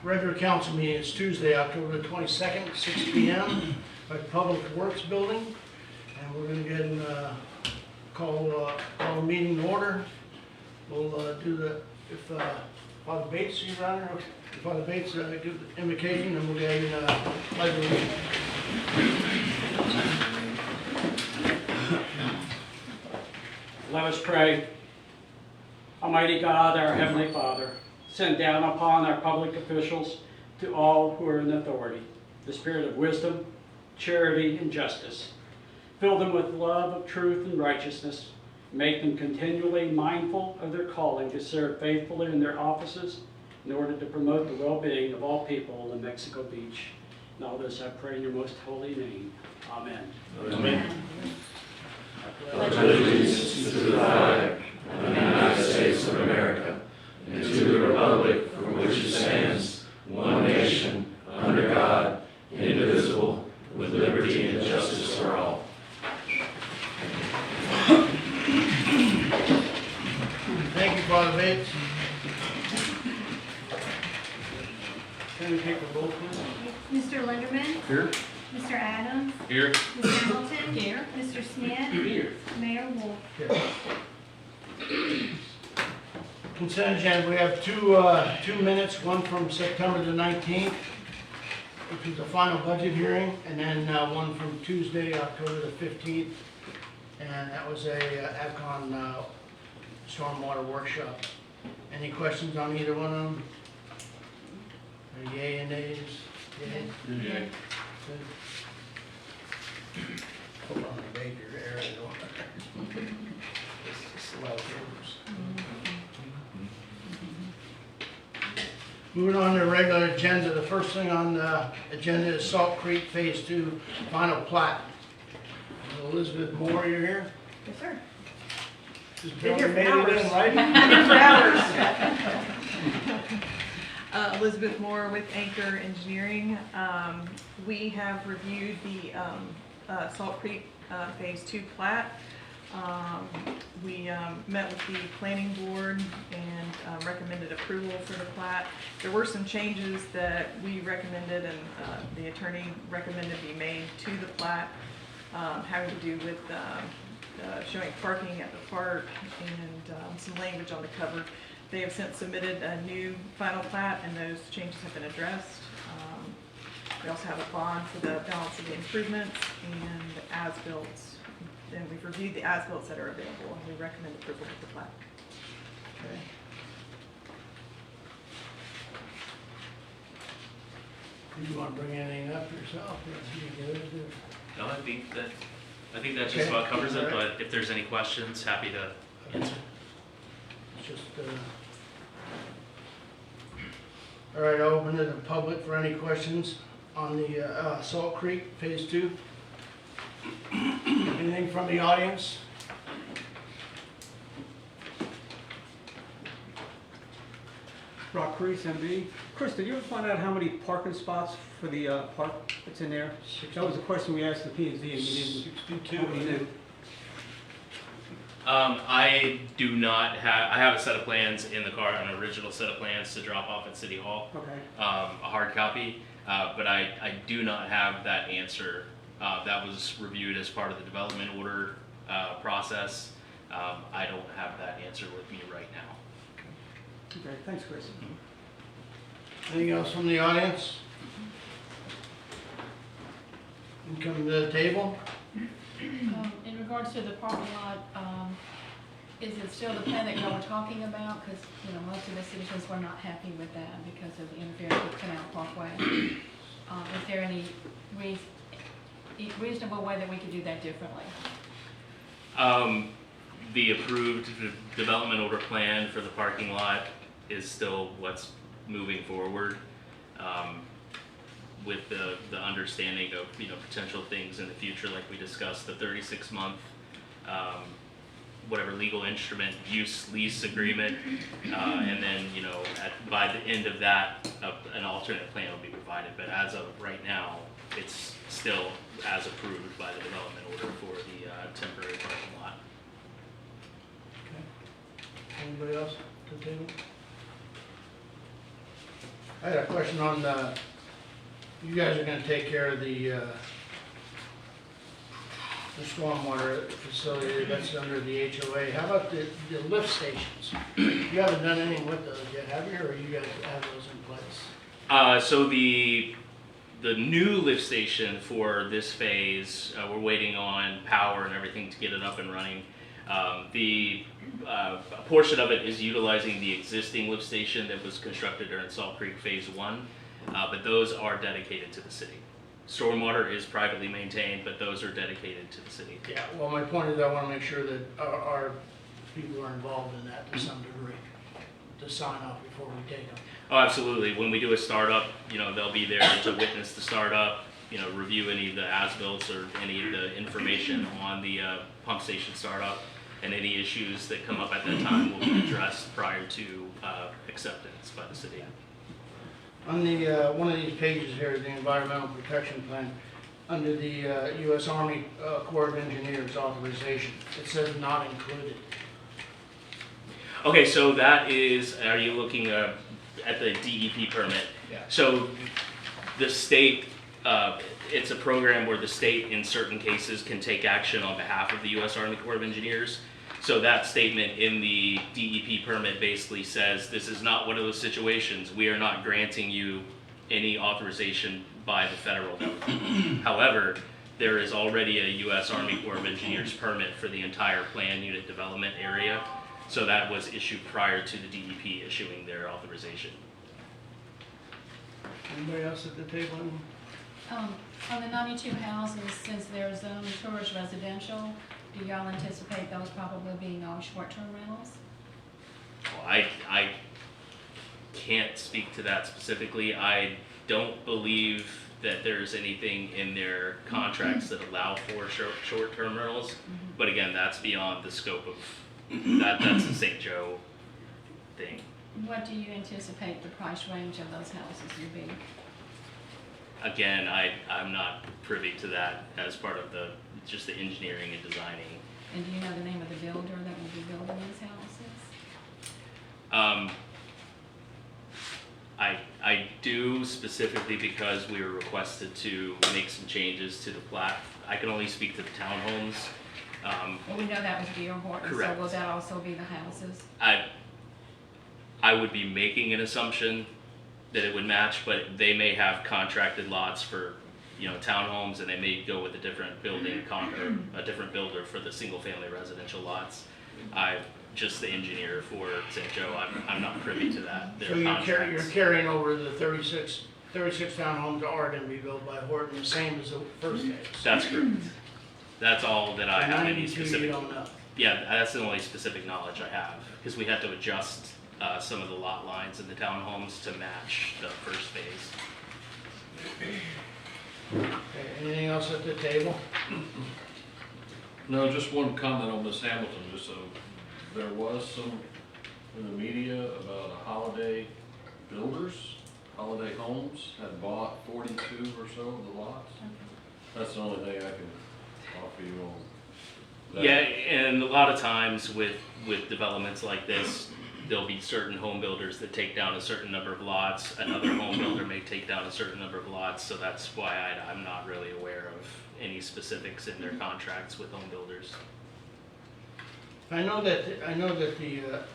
regular council meeting is Tuesday, October the 22nd, 6 p.m. at Public Works Building. And we're going to get and call the meeting to order. We'll do the, if Father Bates is around here, if Father Bates give the invocation, then we'll get in pledge allegiance. Let us pray. Almighty God, our Heavenly Father, send down upon our public officials, to all who are in authority, the spirit of wisdom, charity, and justice. Fill them with love of truth and righteousness. Make them continually mindful of their calling to serve faithfully in their offices in order to promote the well-being of all people in Mexico Beach. And all this I pray in your most holy name. Amen. Amen. Allegiance to the flag of the United States of America and to the republic for which it stands, one nation, under God, indivisible, with liberty and justice for all. Thank you, Father Bates. Can we take a vote, please? Mr. Linderman? Here. Mr. Adams? Here. Ms. Hamilton? Here. Mr. Smith? Here. Mayor Wolf? Consent agenda, we have two minutes, one from September the 19th, which was the final budget hearing, and then one from Tuesday, October the 15th, and that was a AvCon stormwater workshop. Any questions on either one of them? Or yay and nays? Yay? Yay. Good. Hold on, the baker area. Slow papers. Moving on to the regular agenda, the first thing on the agenda is Salt Creek Phase 2 final plat. Elizabeth Moore, you're here? Yes, sir. Just Been here for made it in, hours. right? Elizabeth Moore with Anchor Engineering. We have reviewed the Salt Creek Phase 2 plat. We met with the planning board and recommended approval for the plat. There were some changes that we recommended and the attorney recommended be made to the plat, having to do with showing parking at the park and some language on the cover. They have since submitted a new final plat and those changes have been addressed. We also have a bond for the balance of the improvements and the as-built. Then we've reviewed the as-built that are available and we recommend approval of the plat. Okay. Do you want to bring anything up yourself? Or you good? No, I think that just Okay. about covers it, All right. but if there's any questions, happy to answer. It's just, all right, I'll open it to the public for any questions on the Salt Creek Phase 2. Anything from the audience? Rock Crease, MD. Chris, did you ever find out how many parking spots for the park that's in there? That was a question we asked the P&Z and we didn't. 62. Nobody knew. I do not have, I have a set of plans in the car, an original set of plans to drop off at City Hall, Okay. a hard copy, but I do not have that answer. That was reviewed as part of the development order process. I don't have that answer with me right now. Okay, thanks, Chris. Anything else from the audience? You come to the table? In regards to the parking lot, is it still the plan that y'all were talking about? Because, you know, most of the citizens were not happy with that because of the interference with Canal Parkway. Is there any reasonable way that we could do that differently? The approved development order plan for the parking lot is still what's moving forward, with the understanding of, you know, potential things in the future, like we discussed, the 36-month whatever legal instrument use lease agreement, and then, you know, by the end of that, an alternate plan will be provided. But as of right now, it's still as approved by the development order for the temporary parking lot. Anybody else to the table? I had a question on you guys are gonna take care of the stormwater facility that's under the HOA. How about the lift stations? You haven't done anything with those yet, have you, or you guys have those in place? So the new lift station for this phase, we're waiting on power and everything to get it up and running. A portion of it is utilizing the existing lift station that was constructed during Salt Creek Phase 1, but those are dedicated to the city. Stormwater is privately maintained, but those are dedicated to the city. Yeah, well, my point is I wanna make sure that our people are involved in that to some degree, to sign off before we take them. Oh, absolutely. When we do a startup, they'll be there to witness the startup, review any of the as-bills or any of the information on the pump station startup, and any issues that come up at that time will be addressed prior to acceptance by the city. On the, one of these pages here, the Environmental Protection Plan, under the U.S. Army Corps of Engineers authorization, it says not included. Okay, so that is, are you looking at the DEP permit? Yeah. So the state, it's a program where the state in certain cases can take action on behalf of the U.S. Army Corps of Engineers. So that statement in the DEP permit basically says this is not one of those situations. We are not granting you any authorization by the federal government. However, there is already a U.S. Army Corps of Engineers permit for the entire plan unit development area. So that was issued prior to the DEP issuing their authorization. Anybody else at the table? On the 92 houses, since they're zoned tourist residential, do y'all anticipate those probably being all short-term rentals? Well, I can't speak to that specifically. I don't believe that there's anything in their contracts that allow for short-term rentals. But again, that's beyond the scope of that's the St. Joe thing. What do you anticipate the price range of those houses would be? Again, I'm not privy to that as part of just the engineering and designing. And do you know the name of the builder that will be building these houses? I do, specifically because we were requested to make some changes to the plat. I can only speak to the townhomes. Well, we know that was D.R. Horton, so Correct. will that also be the houses? I would be making an assumption that it would match, but they may have contracted lots for, townhomes, and they may go with a different building or a different builder for the single-family residential lots. I'm just the engineer for St. Joe. I'm not privy to that. Their So you're contracts. carrying over the 36 townhomes that are gonna be built by Horton, the same as the first phase. That's correct. That's all that I have. Any 92 specific? you don't know. Yeah, that's the only specific knowledge I have, because we had to adjust some of the lot lines in the townhomes to match the first phase. Okay, anything else at the table? No, just one comment on Miss Hamilton, just so, there was some in the media about a Holiday Builders, Holiday Homes had bought 42 or so of the lots. That's the only thing I can offer you on that. Yeah, and a lot of times with developments like this, there'll be certain home builders that take down a certain number of lots. Another home builder may take down a certain number of lots, so that's why I'm not really aware of any specifics in their contracts with home builders. I know that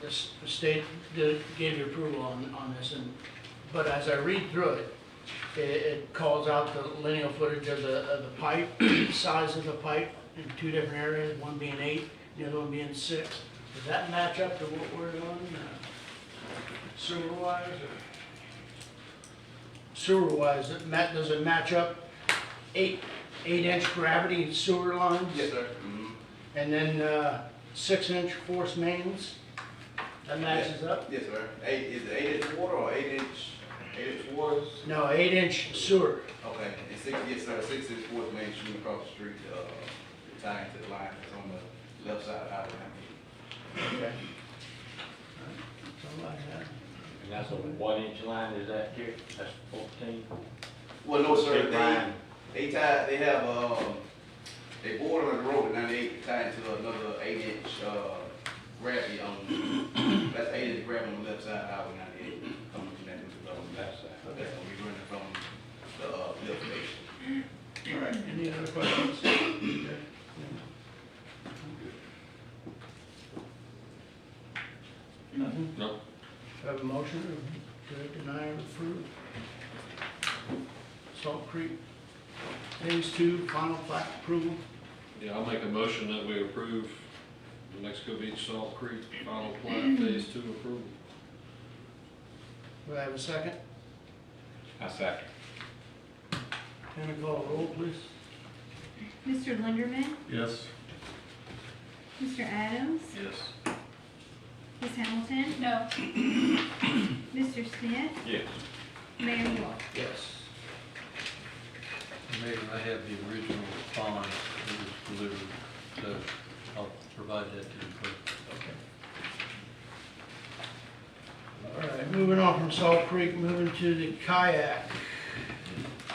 the state gave you approval on this, but as I read through it, it calls out the lineal footage of the pipe, size of the pipe in two different areas, one being 8, the other one being 6. Does that match up to what we're doing, sewer-wise? Sewer-wise, does it match up 8-inch gravity sewer lines? Yes, sir. And then 6-inch force mains? That matches up? Yes, sir. Is it 8-inch water or 8-inch waters? No, 8-inch sewer. Okay, and yes, sir, 6-inch force main shooting across the street, tying to the line that's on the left side of Highway 98. Okay. Somebody had. And that's a 1-inch line, is that here? That's 14? Well, no, sir, Big line. they border on the road at 98, tied to another 8-inch, gravity on, that's 8-inch gravity on the left side of Highway 98, coming from that new development. That's that. Okay, we running from the lift station. All right, any other questions? Okay. Nothing? No. Have a motion to deny or approve? Salt Creek Phase 2, final plat approval. Yeah, I'll make a motion that we approve the Mexico Beach Salt Creek final plat phase 2 approval. Do I have a second? I second. Can I call a roll, please? Mr. Linderman, Yes. Mr. Adams, Yes. Ms. Hamilton, No, Mr. Smith, Yes. Mayor Wolf. Yes. Mayor, I have the original bond that was delivered, so I'll provide that to the clerk. All right, moving on from Salt Creek, moving to the kayak.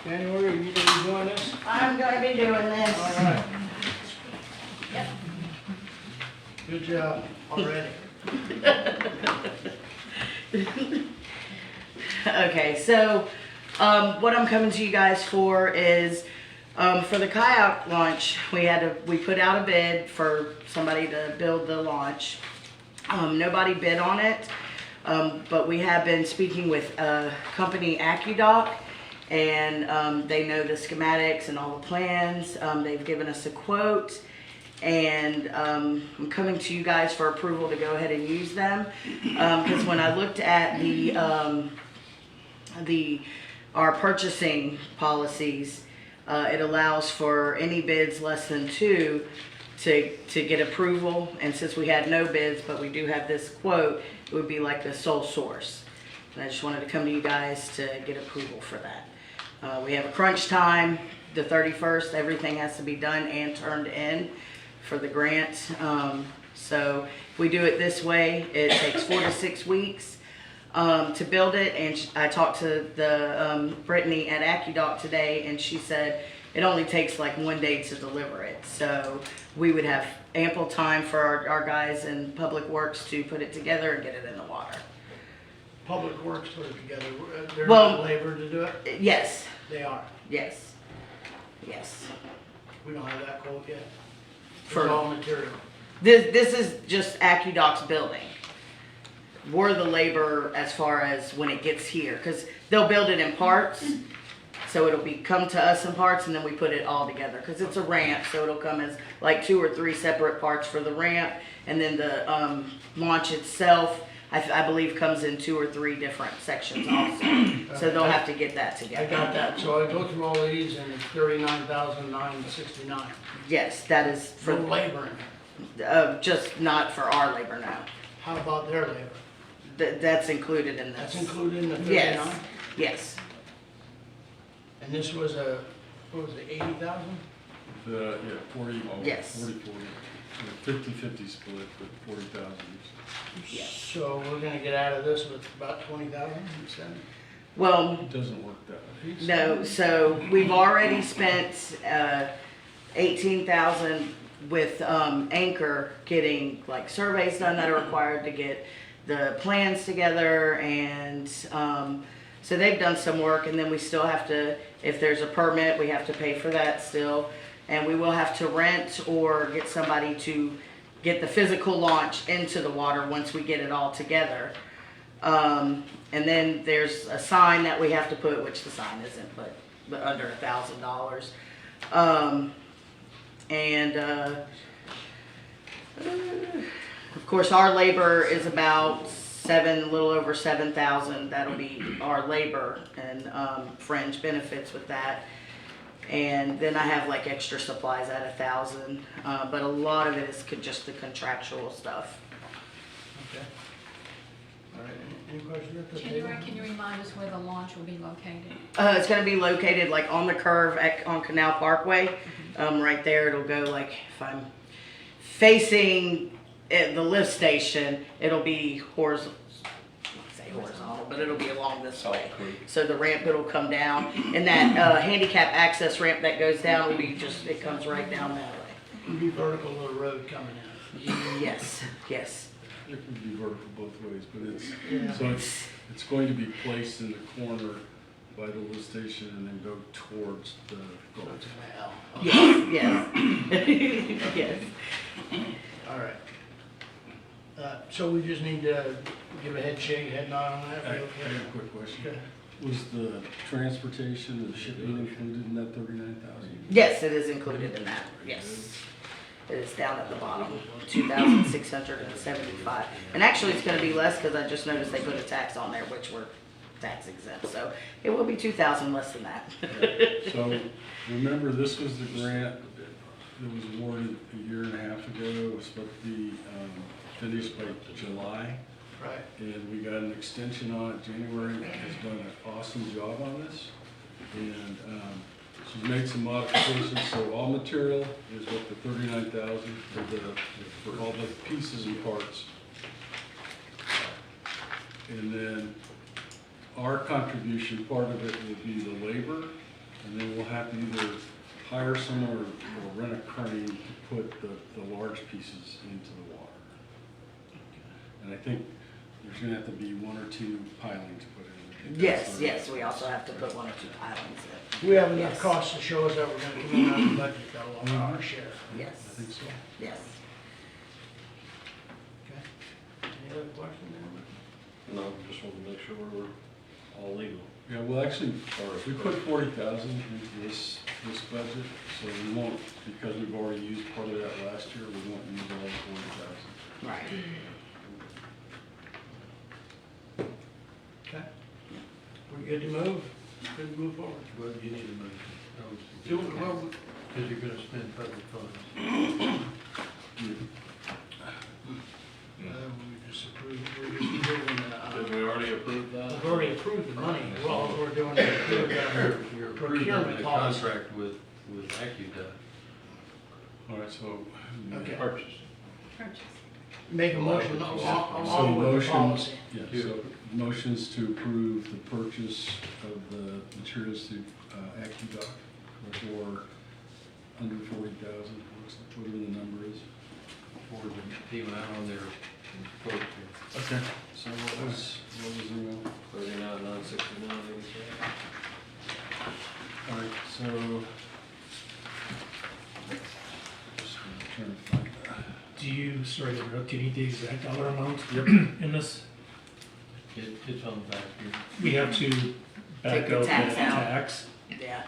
January, you gonna be doing this? I'm gonna be doing this. All right. Good job already. Okay, so, what I'm coming to you guys for is, for the kayak launch, we put out a bid for somebody to build the launch. Nobody bid on it, but we have been speaking with company AccuDock, and they know the schematics and all the plans. They've given us a quote, and I'm coming to you guys for approval to go ahead and use them, because when I looked at our purchasing policies, it allows for any bids less than 2 to get approval, and since we had no bids, but we do have this quote, it would be like the sole source. And I just wanted to come to you guys to get approval for that. We have a crunch time, the 31st, everything has to be done and turned in for the grant. So if we do it this way, it takes 4 to 6 weeks to build it, and I talked to the Brittany at AccuDock today, and she said it only takes like 1 day to deliver it. So we would have ample time for our guys in Public Works to put it together and get it in the water. Public Works put it together. There's Well- labor to do it? Yes, They are. yes, yes. We don't have that quote yet. For- It's all material. This is just AccuDoc's building. We're the labor as far as when it gets here, because they'll build it in parts. So it'll come to us in parts, and then we put it all together, because it's a ramp, so it'll come as like 2 or 3 separate parts for the ramp, and then the launch itself, I believe, comes in 2 or 3 different sections also. So they'll have to get that I together. got that, so I go through all these and it's $39,969. Yes, that is For for, labor in it. just not for our labor now. How about their labor? That's included in That's this. included in the 39? Yes, yes. And this was what was it, 80,000? Yeah, 40, Yes. 40. 50-50 split, but 40,000 each. Yes. So we're gonna get out of this with about 20,000, you said? Well, It doesn't work that way. no, so we've already spent 18,000 with Anchor getting like surveys done that are required to get the plans together, and so they've done some work, and then we still have to, if there's a permit, we have to pay for that still, and we will have to rent or get somebody to get the physical launch into the water once we get it all together. And then there's a sign that we have to put, which the sign isn't, but under $1,000. Of course, our labor is about a little over 7,000. That'll be our labor and fringe benefits with that. And then I have like extra supplies at 1,000, but a lot of it is just the contractual stuff. Okay. All right, any questions at the table? January, can you remind us where the launch will be located? It's gonna be located like on the curve on Canal Parkway. Right there, it'll go like, if I'm facing the lift station, it'll be horizontal, but it'll be along this way. So the ramp, it'll come down, and that handicap access ramp that goes down will be it comes right down that way. It'll be vertical to the road coming in. Yes, yes. It can be vertical both ways, but Yeah. so it's It's going to be placed in the corner by the lift station and then go towards the goal. Yes, yes. All right. So we just need to give a head shake, head nod on that? I We have okay? a quick question. Okay. Was the transportation and shipping included in that 39,000? Yes, it is included in that, yes. It is down at the bottom, 2,675. And actually, it's gonna be less, because I just noticed they put a tax on there, which we're tax exempt, so it will be 2,000 less than that. So, remember, this was the grant that was awarded a year and a half ago. It was supposed to be finished by July. Right. And we got an extension on it. January has done an awesome job on this. And she's made some modifications, so all material is what the 39,000 for all the pieces and parts. And then our contribution, part of it will be the labor, and then we'll have to either hire someone or rent a crane to put the large pieces into the water. And I think there's gonna have to be 1 or 2 pilings put in. Yes, yes, we also have to put 1 or 2 pilings in. We have enough Yes. costs to show us that we're gonna come in on the budget, though, on our share. I Yes, think so. yes. Okay. Any other questions? No, just want to make sure we're all legal. Yeah, well, actually, we put 40,000 into this budget, so we won't, because we've already used part of that last year, we won't use all the 40,000. Right. Okay. We good to move? Good to move forward? Well, you need to move. Well, Because you're gonna spend public funds. we just approved, we're just approving Did we already approve that? we've already approved the money. Well, we're doing the You're procurement approving the policy. contract with AccuDot. All right, so. Okay. Purchase. Purchase. Make a motion So along with the motions, policy. yeah, so motions to approve the purchase of the materials through AccuDoc for under 40,000, whatever the number is. For the amount on their quote here. Okay. So what was the amount? 39,969.87. All right, so. Just gonna turn it back. Do you, sorry to interrupt, do you need the exact dollar amount in this? It's on the back here. We have to back Take the out the tax out. tax. Yeah.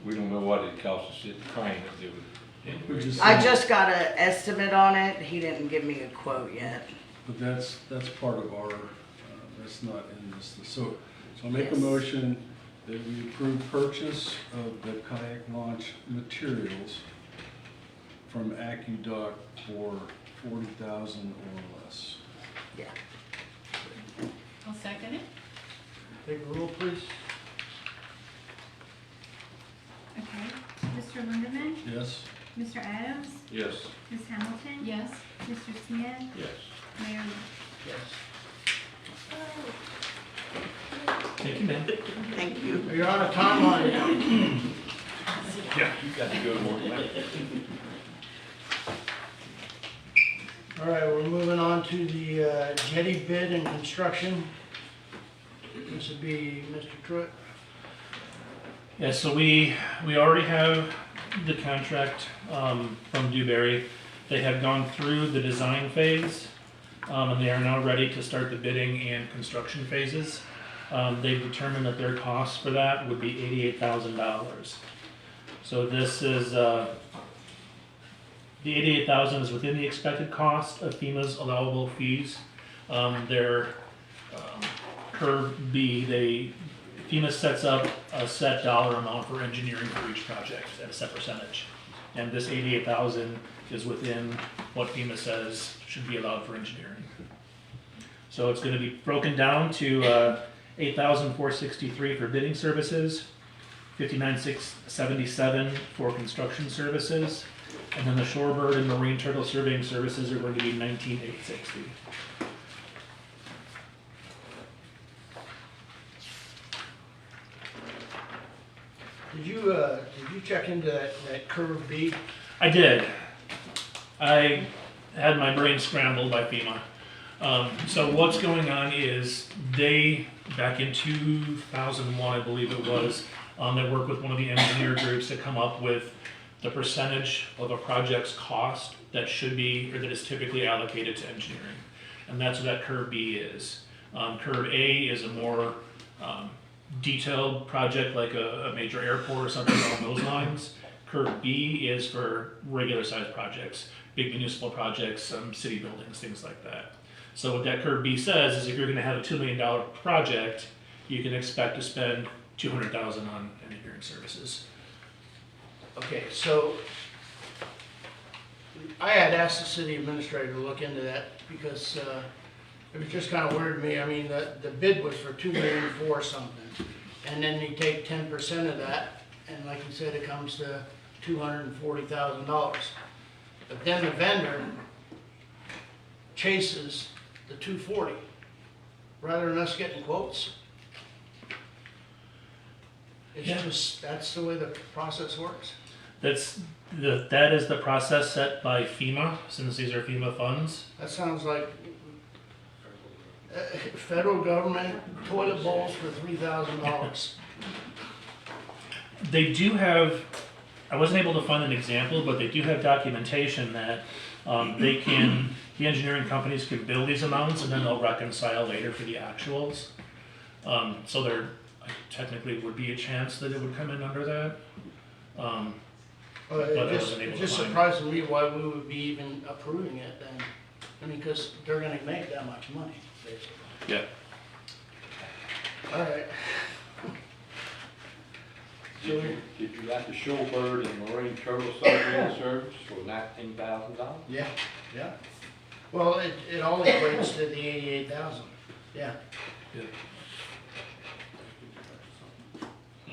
We don't know what it costs to sit the crane, do we? We just I said- just got an estimate on it. He didn't give me a quote yet. But that's part of our, that's not in this, so I'll make a Yes. motion that we approve purchase of the kayak launch materials from AccuDoc for 40,000 or less. Yeah. I'll second it. Take a roll, please. Okay. Mr. Linderman? Yes? Mr. Adams? Yes. Ms. Hamilton? Yes. Mr. Smith? Yes. Mayor Wolf? Yes. Thank you, ma'am. Thank you. You're on a timeline now. Yeah. You got to go more than that. All right, we're moving on to the jetty bid and construction. This would be Mr. Truitt. Yeah, so we already have the contract from Dewberry. They have gone through the design phase, and they are now ready to start the bidding and construction phases. They've determined that their cost for that would be $88,000. So this is, the $88,000 is within the expected cost of FEMA's allowable fees. Their curve B, FEMA sets up a set dollar amount for engineering for each project at a set percentage. And this 88,000 is within what FEMA says should be allowed for engineering. So it's gonna be broken down to 8,463 for bidding services, 59,677 for construction services, and then the shorebird and marine turtle surveying services are going to be 19,860. Did you check into that curve B? I did. I had my brain scrambled by FEMA. So what's going on is they, back in 2001, I believe it was, they worked with one of the engineer groups to come up with the percentage of a project's cost that should be, or that is typically allocated to engineering. And that's what that curve B is. Curve A is a more detailed project like a major airport or something along those lines. Curve B is for regular sized projects, big municipal projects, city buildings, things like that. So what that curve B says is if you're gonna have a $2 million project, you can expect to spend $200,000 on engineering services. Okay, so I had asked the city administrator to look into that because it was just kind of weird to me. I mean, the bid was for $2 million for something. And then they take 10% of that, and like you said, it comes to $240,000. But then the vendor chases the 240 rather than us getting quotes. It's just, that's the way the process works. That is the process set by FEMA, since these are FEMA funds. That sounds like federal government toilet bowls for $3,000. They do have, I wasn't able to find an example, but they do have documentation that the engineering companies can bill these amounts and then they'll reconcile later for the actuals. So there technically would be a chance that it would come in under that. But I wasn't able It to just find. surprises me why we would be even approving it then. I mean, because they're gonna make that much money, basically. Yeah. All right. Did you like the Shorebird and Marine Turtle submarine service for $19,000? Yeah, yeah. Well, it all equates to the 88,000, yeah. Yeah.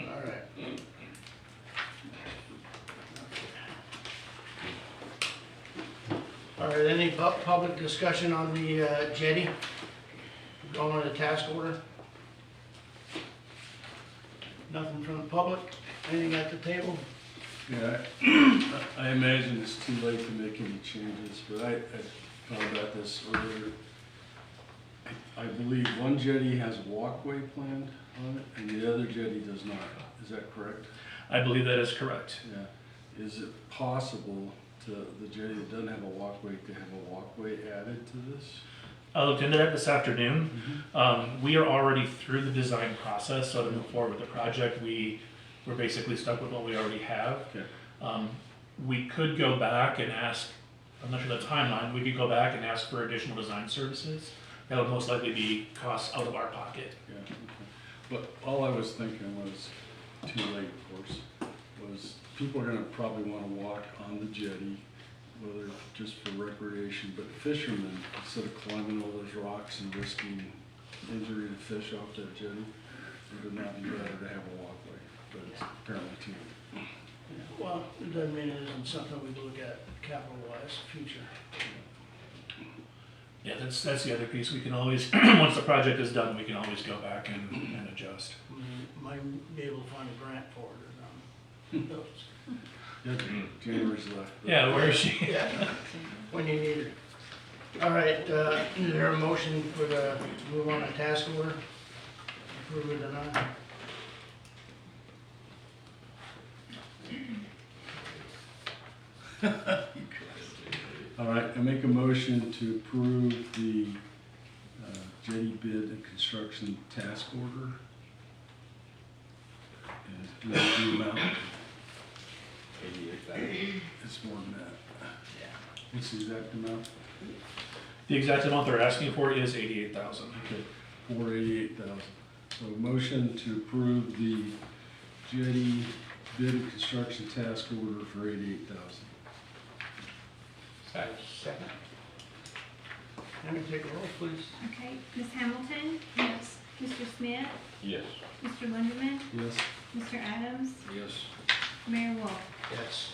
All right. All right, any public discussion on the jetty? Going on the task order? Nothing from the public? Anything at the table? Yeah, I imagine it's too late to make any changes, but I thought about this earlier. I believe one jetty has a walkway planned on it, and the other jetty does not. Is that correct? I believe that is correct. Yeah. Is it possible to, the jetty that doesn't have a walkway, to have a walkway added to this? I looked into that this afternoon. We are already through the design process, so to move forward with the project, we're basically stuck with what we already have. Okay. We could go back and ask, I'm not sure the timeline, we could go back and ask for additional design services. That would most likely be costs out of our pocket. Yeah, okay. But all I was thinking was, too late, of course, was people are gonna probably wanna walk on the jetty, whether just for recreation, but fishermen, instead of climbing all those rocks and risking injury to fish off that jetty, it would not be better to have a walkway, but it's apparently too late. Well, it doesn't mean it isn't something we look at capital-wise, future. Yeah, that's the other piece. We can always, once the project is done, we can always go back and adjust. We might be able to find a grant for it or something. Yeah, January's left. but- Yeah, where is she? Yeah, when you need it. All right, is there a motion for the, move on to task order? Approve it or not? All right, I make a motion to approve the jetty bid and construction task order. And the amount, it's more than that. What's the exact amount? The exact amount they're asking for is $88,000. Okay, $488,000. So motion to approve the jetty bid and construction task order for $88,000. Second. Let me take a roll, please. Okay, Ms. Hamilton? Yes. Mr. Smith? Yes. Mr. Linderman? Yes? Mr. Adams? Yes. Mayor Wolf? Yes.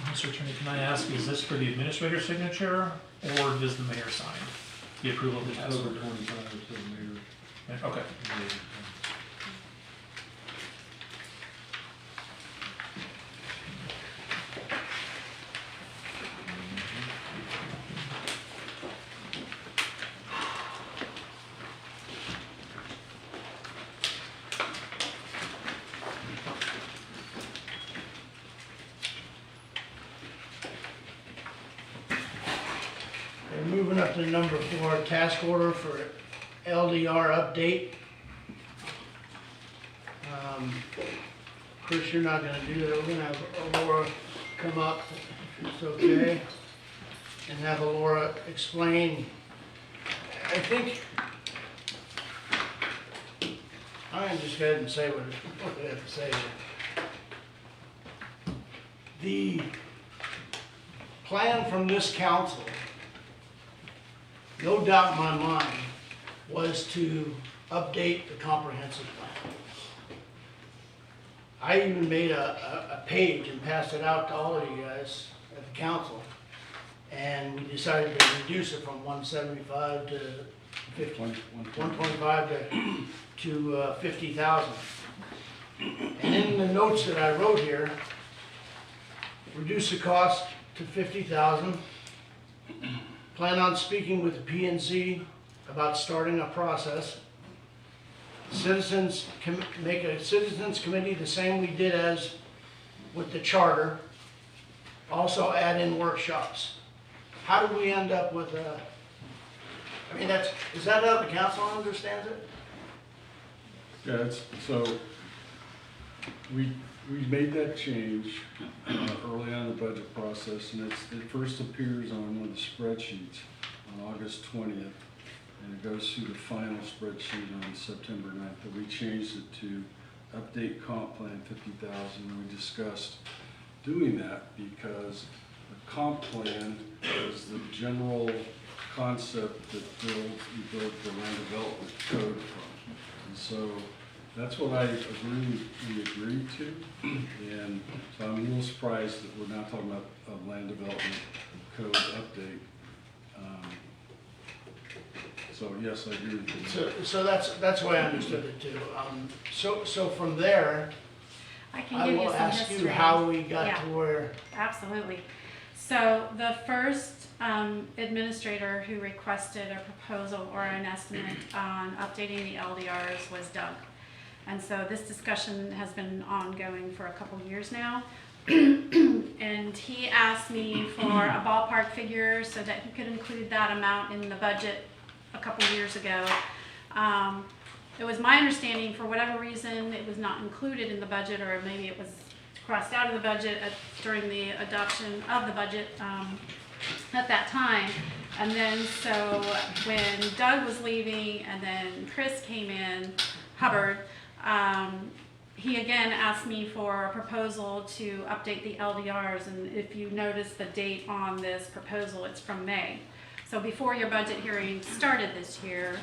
Mr. Attorney, can I ask, is this for the administrator's signature, or does the mayor sign the approval of the task Over order? 25, so mayor. Okay. something number 4, task order for LDR update. Chris, you're not gonna do that, we're gonna have Laura come up, if it's okay, and have Laura explain. I think, I'm gonna just go ahead and say what I have to say here. The plan from this council, no doubt in my mind, was to update the comprehensive plan. I even made a page and passed it out to all of you guys at the council. And we decided to reduce it from 175 to 50, 125 to 50,000. And in the notes that I wrote here, reduce the cost to 50,000. Plan on speaking with the P&Z about starting a process. Citizens can make a citizens committee the same we did as with the charter. Also add in workshops. How do we end up with a, I mean, is that how the council understands it? Yeah, so we made that change early on in the budget process, and it first appears on one of the spreadsheets on August 20th. And it goes through the final spreadsheet on September 9th, but we changed it to update comp plan 50,000. We discussed doing that because the comp plan is the general concept that you build the land development code from. And so that's what we agreed to. And so I'm a little surprised that we're not talking about a land development code update. So yes, I agree with you. So that's the way I understood it too. So from there, I can I give you will some ask history. you how we got Yeah. to where. Absolutely. So the first administrator who requested a proposal or an estimate on updating the LDRs was Doug. And so this discussion has been ongoing for a couple years now. And he asked me for a ballpark figure so that he could include that amount in the budget a couple years ago. It was my understanding, for whatever reason, it was not included in the budget, or maybe it was crossed out of the budget during the adoption of the budget at that time. And then so when Doug was leaving and then Chris came in, Hubbard, he again asked me for a proposal to update the LDRs. And if you notice the date on this proposal, it's from May. So before your budget hearing started this year,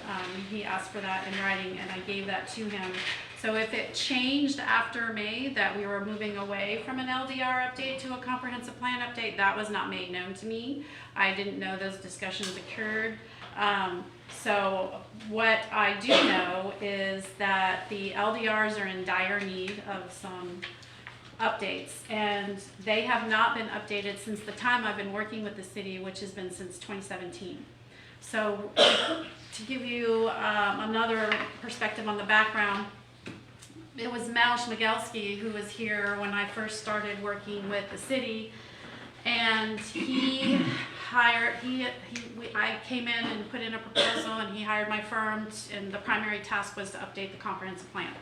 he asked for that in writing, and I gave that to him. So if it changed after May that we were moving away from an LDR update to a comprehensive plan update, that was not made known to me. I didn't know those discussions occurred. So what I do know is that the LDRs are in dire need of some updates, and they have not been updated since the time I've been working with the city, which has been since 2017. So to give you another perspective on the background, it was Mal Schmigelski who was here when I first started working with the city, and I came in and put in a proposal, and he hired my firm, and the primary task was to update the comprehensive plan.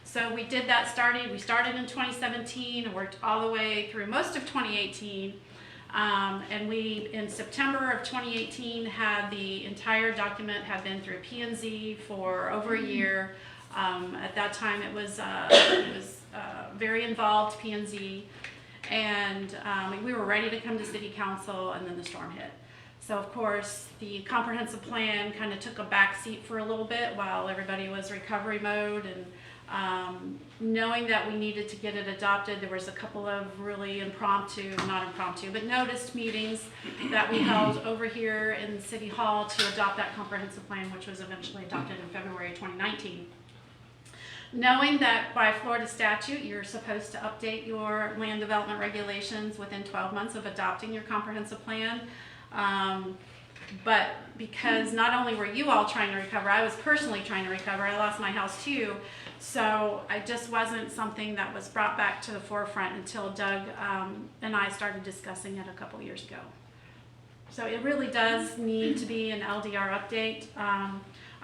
So we did that we started in 2017 and worked all the way through most of 2018. And we, in September of 2018, had the entire document had been through P&Z for over a year. At that time, it was very involved, P&Z. And we were ready to come to City Council, and then the storm hit. So of course, the comprehensive plan kind of took a back seat for a little bit while everybody was recovery mode, and knowing that we needed to get it adopted, there was a couple of really not impromptu, but noticed meetings that we held over here in City Hall to adopt that comprehensive plan, which was eventually adopted in February 2019. Knowing that by Florida statute, you're supposed to update your land development regulations within 12 months of adopting your comprehensive plan. But because not only were you all trying to recover, I was personally trying to recover. I lost my house too. So I just wasn't something that was brought back to the forefront until Doug and I started discussing it a couple years ago. So it really does need to be an LDR update.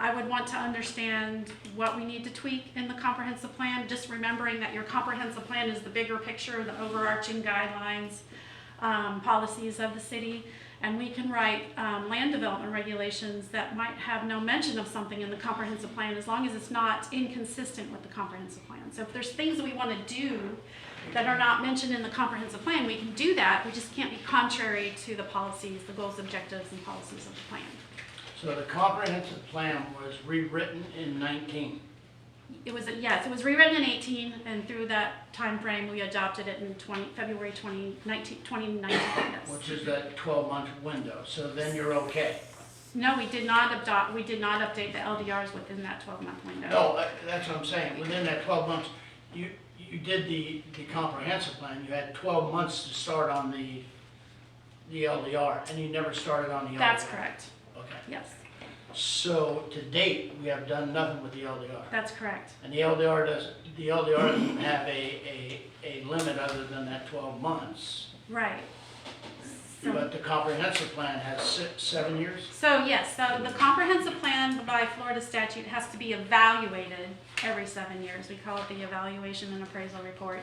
I would want to understand what we need to tweak in the comprehensive plan, just remembering that your comprehensive plan is the bigger picture, the overarching guidelines, policies of the city. And we can write land development regulations that might have no mention of something in the comprehensive plan as long as it's not inconsistent with the comprehensive plan. So if there's things that we want to do that are not mentioned in the comprehensive plan, we can do that. We just can't be contrary to the policies, the goals, objectives, and policies of the plan. So the comprehensive plan was rewritten in 19. It was, yes, it was rewritten in 18, and through that time frame, we adopted it in February 2019, yes. Which is that 12-month window, so then you're okay. No, we did not update the LDRs within that 12-month window. No, that's what I'm saying, within that 12 months, you did the comprehensive plan, you had 12 months to start on the LDR, and you never started on the LDR. That's correct, Okay. yes, So to date, we have done nothing with the LDR. that's correct. And the LDR doesn't have a limit other than that 12 months. Right. So- But the comprehensive plan has 7 years? So yes, so the comprehensive plan by Florida statute has to be evaluated every 7 years. We call it the evaluation and appraisal report.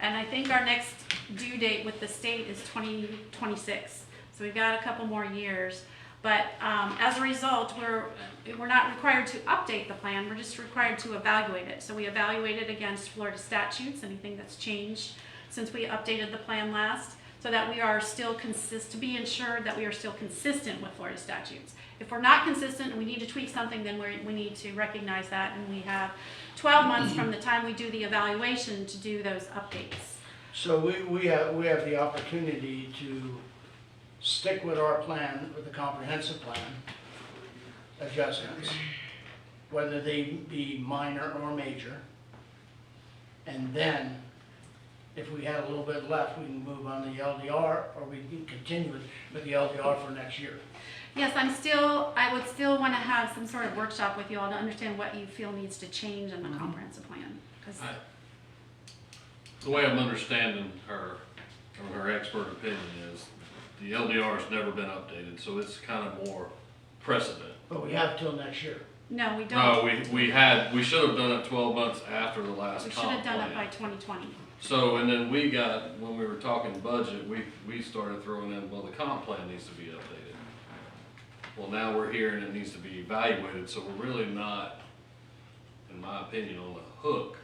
And I think our next due date with the state is 2026. So we've got a couple more years. But as a result, we're not required to update the plan, we're just required to evaluate it. So we evaluate it against Florida statutes, anything that's changed since we updated the plan last, so that we are still to be ensured that we are still consistent with Florida statutes. If we're not consistent and we need to tweak something, then we need to recognize that, and we have 12 months from the time we do the evaluation to do those updates. So we have the opportunity to stick with our plan, with the comprehensive plan adjustments, whether they be minor or major. And then, if we had a little bit left, we can move on the LDR, or we can continue with the LDR for next year. Yes, I would still want to have some sort of workshop with you all to understand what you feel needs to change in the comprehensive plan. 'Cause The way I'm understanding her, from her expert opinion, is the LDR's never been updated, so it's kind of more precedent. But we have till next year. No, we don't. No, we should have done it 12 months after the last We should comp have done it plan. by 2020. So, and then when we were talking budget, we started throwing in, well, the comp plan needs to be updated. Well, now we're here and it needs to be evaluated, so we're really not, in my opinion, on the hook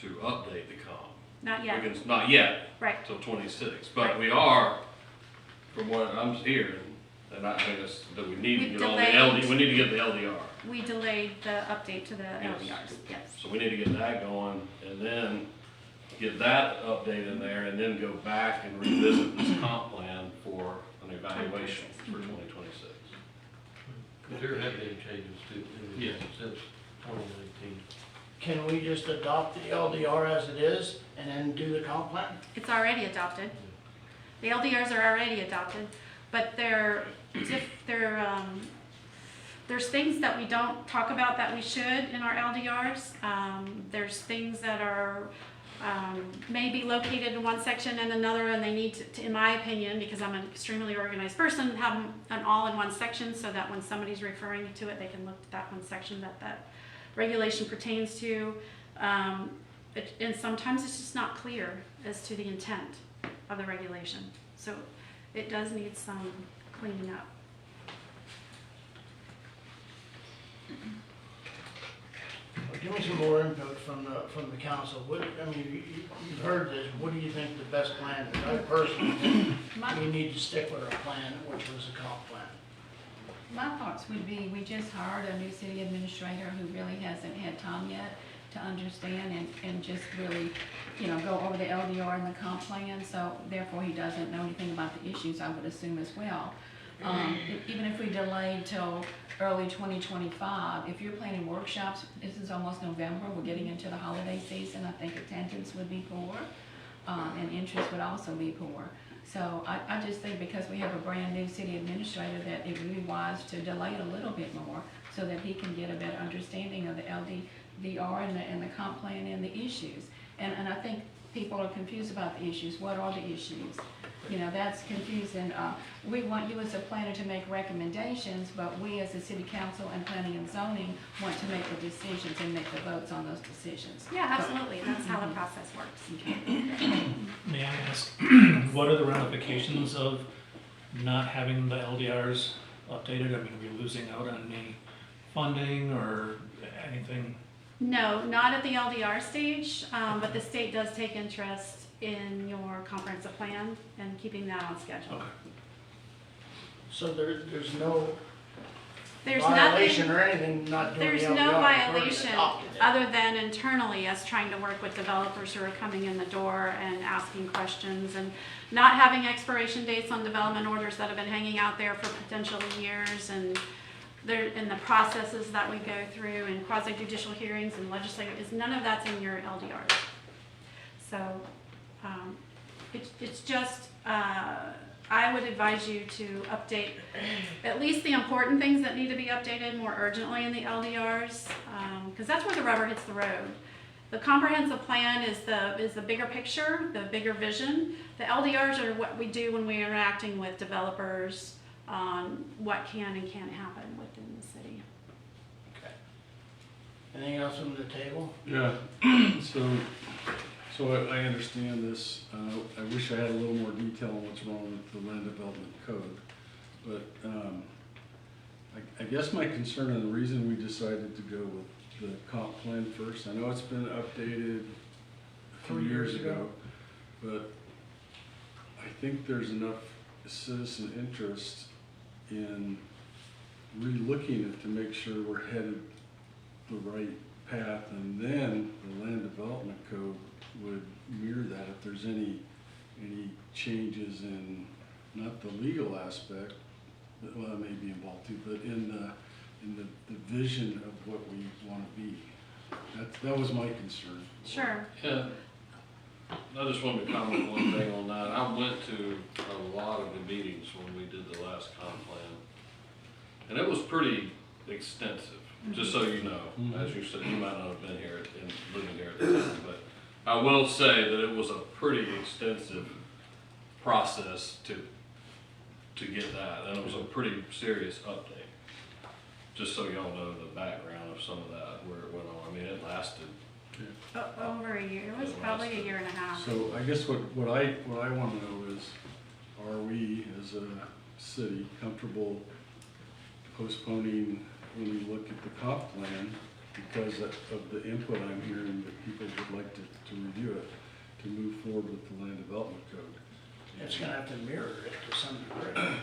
to update the comp. Not yet. Not yet. Right. Till 26, but Right. we are, from what I'm hearing, and I think that we need to We've get on the delayed. we need to get the LDR. We delayed the update to the Yes. LDRs, yes. So we need to get that going, and then get that update in there, and then go back and revisit this comp plan for an evaluation for 2026. But there have been changes too, Yes. since 2019. Can we just adopt the LDR as it is and then do the comp plan? It's already adopted. The LDRs are already adopted, but there's things that we don't talk about that we should in our LDRs. There's things that are maybe located in one section and another, and they need to, in my opinion, because I'm an extremely organized person, have them an all in one section so that when somebody's referring to it, they can look at that one section that regulation pertains to. And sometimes it's just not clear as to the intent of the regulation. So it does need some cleaning up. Give me some more input from the council. You've heard this, what do you think the best plan is? I personally think we need to stick with our plan, which was a comp plan. My thoughts would be, we just hired a new city administrator who really hasn't had time yet to understand and just really, go over the LDR and the comp plan, so therefore he doesn't know anything about the issues, I would assume as well. Even if we delayed till early 2025, if you're planning workshops, this is almost November, we're getting into the holiday season, I think attendance would be poor, and interest would also be poor. So I just think because we have a brand new city administrator that it would be wise to delay it a little bit more so that he can get a better understanding of the LDR and the comp plan and the issues. And I think people are confused about the issues. What are the issues? You know, that's confusing. We want you as a planner to make recommendations, but we as a city council and planning and zoning want to make the decisions and make the votes on those decisions. Yeah, absolutely, that's how the process works. May I ask, what are the ramifications of not having the LDRs updated? I mean, are we losing out on any funding or anything? No, not at the LDR stage, but the state does take interest in your comprehensive plan and keeping that on schedule. Okay. So there's no There's violation nothing, or anything not doing the there's LDR. no We've already violation adopted it. other than internally us trying to work with developers who are coming in the door and asking questions and not having expiration dates on development orders that have been hanging out there for potential years, and in the processes that we go through and quasi judicial hearings and legislative, is none of that's in your LDRs. So it's just, I would advise you to update at least the important things that need to be updated more urgently in the LDRs, because that's where the rubber hits the road. The comprehensive plan is the bigger picture, the bigger vision. The LDRs are what we do when we're interacting with developers on what can and can't happen within the city. Okay. Anything else on the table? Yeah, so I understand this. I wish I had a little more detail on what's wrong with the land development code. But I guess my concern and the reason we decided to go with the comp plan first, I know it's been updated a few years ago, but I think there's enough citizen interest in re-looking at it to make sure we're headed the right path, and then the land development code would mirror that if there's any changes in, not the legal aspect, well, that may be involved too, but in the vision of what we want to be. That was my concern. Sure. Yeah, I just wanted to comment one thing on that. I went to a lot of the meetings when we did the last comp plan, and it was pretty extensive, just so you know. As you said, you might not have been here and living here at the time, but I will say that it was a pretty extensive process to get that, and it was a pretty serious update. Just so y'all know the background of some of that, where it went on. I mean, it lasted. Over a year, it was probably a year and a half. So I guess what I want to know is, are we as a city comfortable postponing when we look at the comp plan because of the input I'm hearing that people would like to review it, to move forward with the land development code? It's gonna have to mirror it to some degree.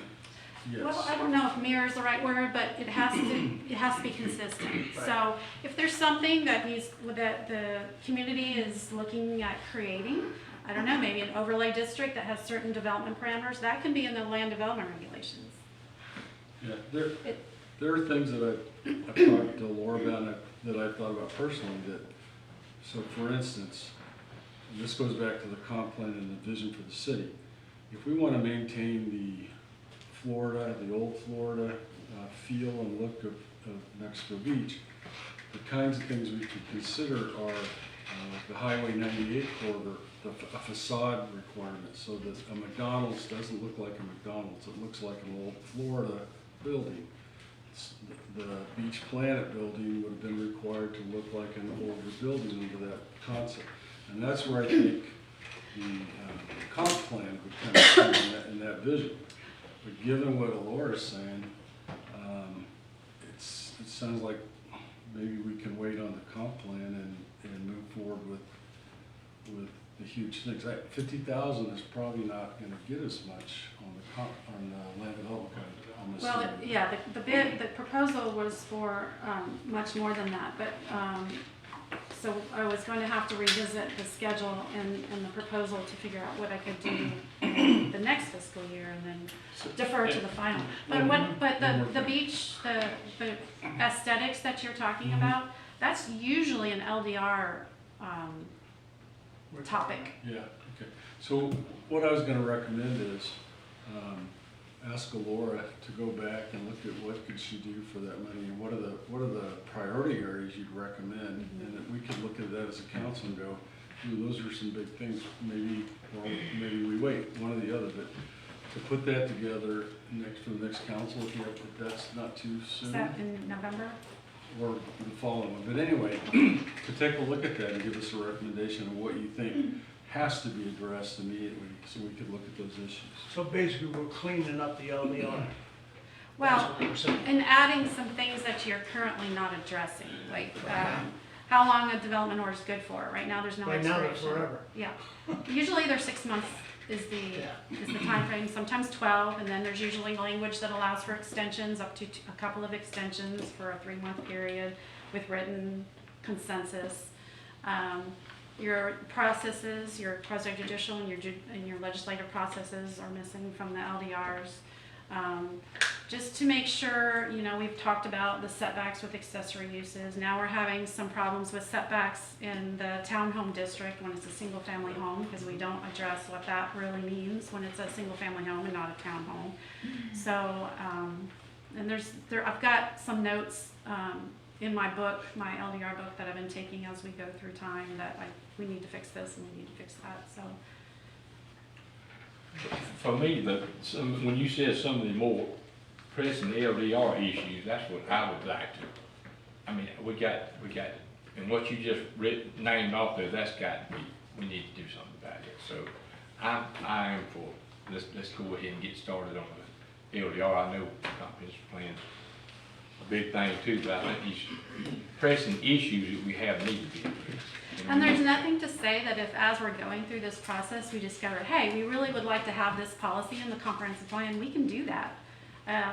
Yes. Well, I don't know if mirror is the right word, but it has to be consistent. So if there's something that the community is looking at creating, I don't know, maybe an overlay district that has certain development parameters, that can be in the land development regulations. Yeah, there are things that I've talked to Laura about and that I've thought about personally so for instance, and this goes back to the comp plan and the vision for the city. If we want to maintain the Florida, the old Florida feel and look of Mexico Beach, the kinds of things we could consider are the Highway 98 corridor, a facade requirement, so that a McDonald's doesn't look like a McDonald's, it looks like an old Florida building. The Beach Planet building would have been required to look like an older building under that concept. And that's where I think the comp plan would come in that vision. But given what Alora's saying, it sounds like maybe we can wait on the comp plan and move forward with the huge things. 50,000 is probably not going to get us much on the land development code. Well, yeah, the proposal was for much more than that, but so I was going to have to revisit the schedule and the proposal to figure out what I could do the next fiscal year and then defer to the final. But the beach, the aesthetics that you're talking about, that's usually an LDR topic. Yeah, okay. So what I was going to recommend is ask Alora to go back and look at what could she do for that money and what are the priority areas you'd recommend, and that we could look at that as a council and go, Ooh, those are some big things, maybe, well, maybe we wait, one or the other, but to put that together for the next council, if you have, if that's not too Is soon, that in November? or the following one, but anyway, to take a look at that and give us a recommendation of what you think has to be addressed immediately, so we could look at those issues. So basically, we're cleaning up the LDR. Well, That's what we're saying. and adding some things that you're currently not addressing, like, how long a development order is good for. Right now, there's no Right now, expiration. it's forever. Yeah. Usually they're 6 months is the timeframe, sometimes 12, and then there's usually language that allows for extensions, up to a couple of extensions for a 3-month period with written consensus. Your processes, your quasi-judicial and your legislative processes are missing from the LDRs. Just to make sure, you know, we've talked about the setbacks with accessory uses. Now we're having some problems with setbacks in the townhome district when it's a single family home, because we don't address what that really means when it's a single family home and not a townhome. So, and I've got some notes, in my book, my LDR book that I've been taking as we go through time, that we need to fix this and we need to fix that, so. For me, when you said some of the more pressing LDR issues, that's what I would like to. I mean, we got, and what you just named off there, that's got to be, we need to do something about it. So I am for, let's go ahead and get started on the LDR. I know comprehensive plan's a big thing too, but I think these pressing issues that we have need to be addressed. And there's nothing to say that if, as we're going through this process, we discover, hey, we really would like to have this policy in the comprehensive plan, we can do that.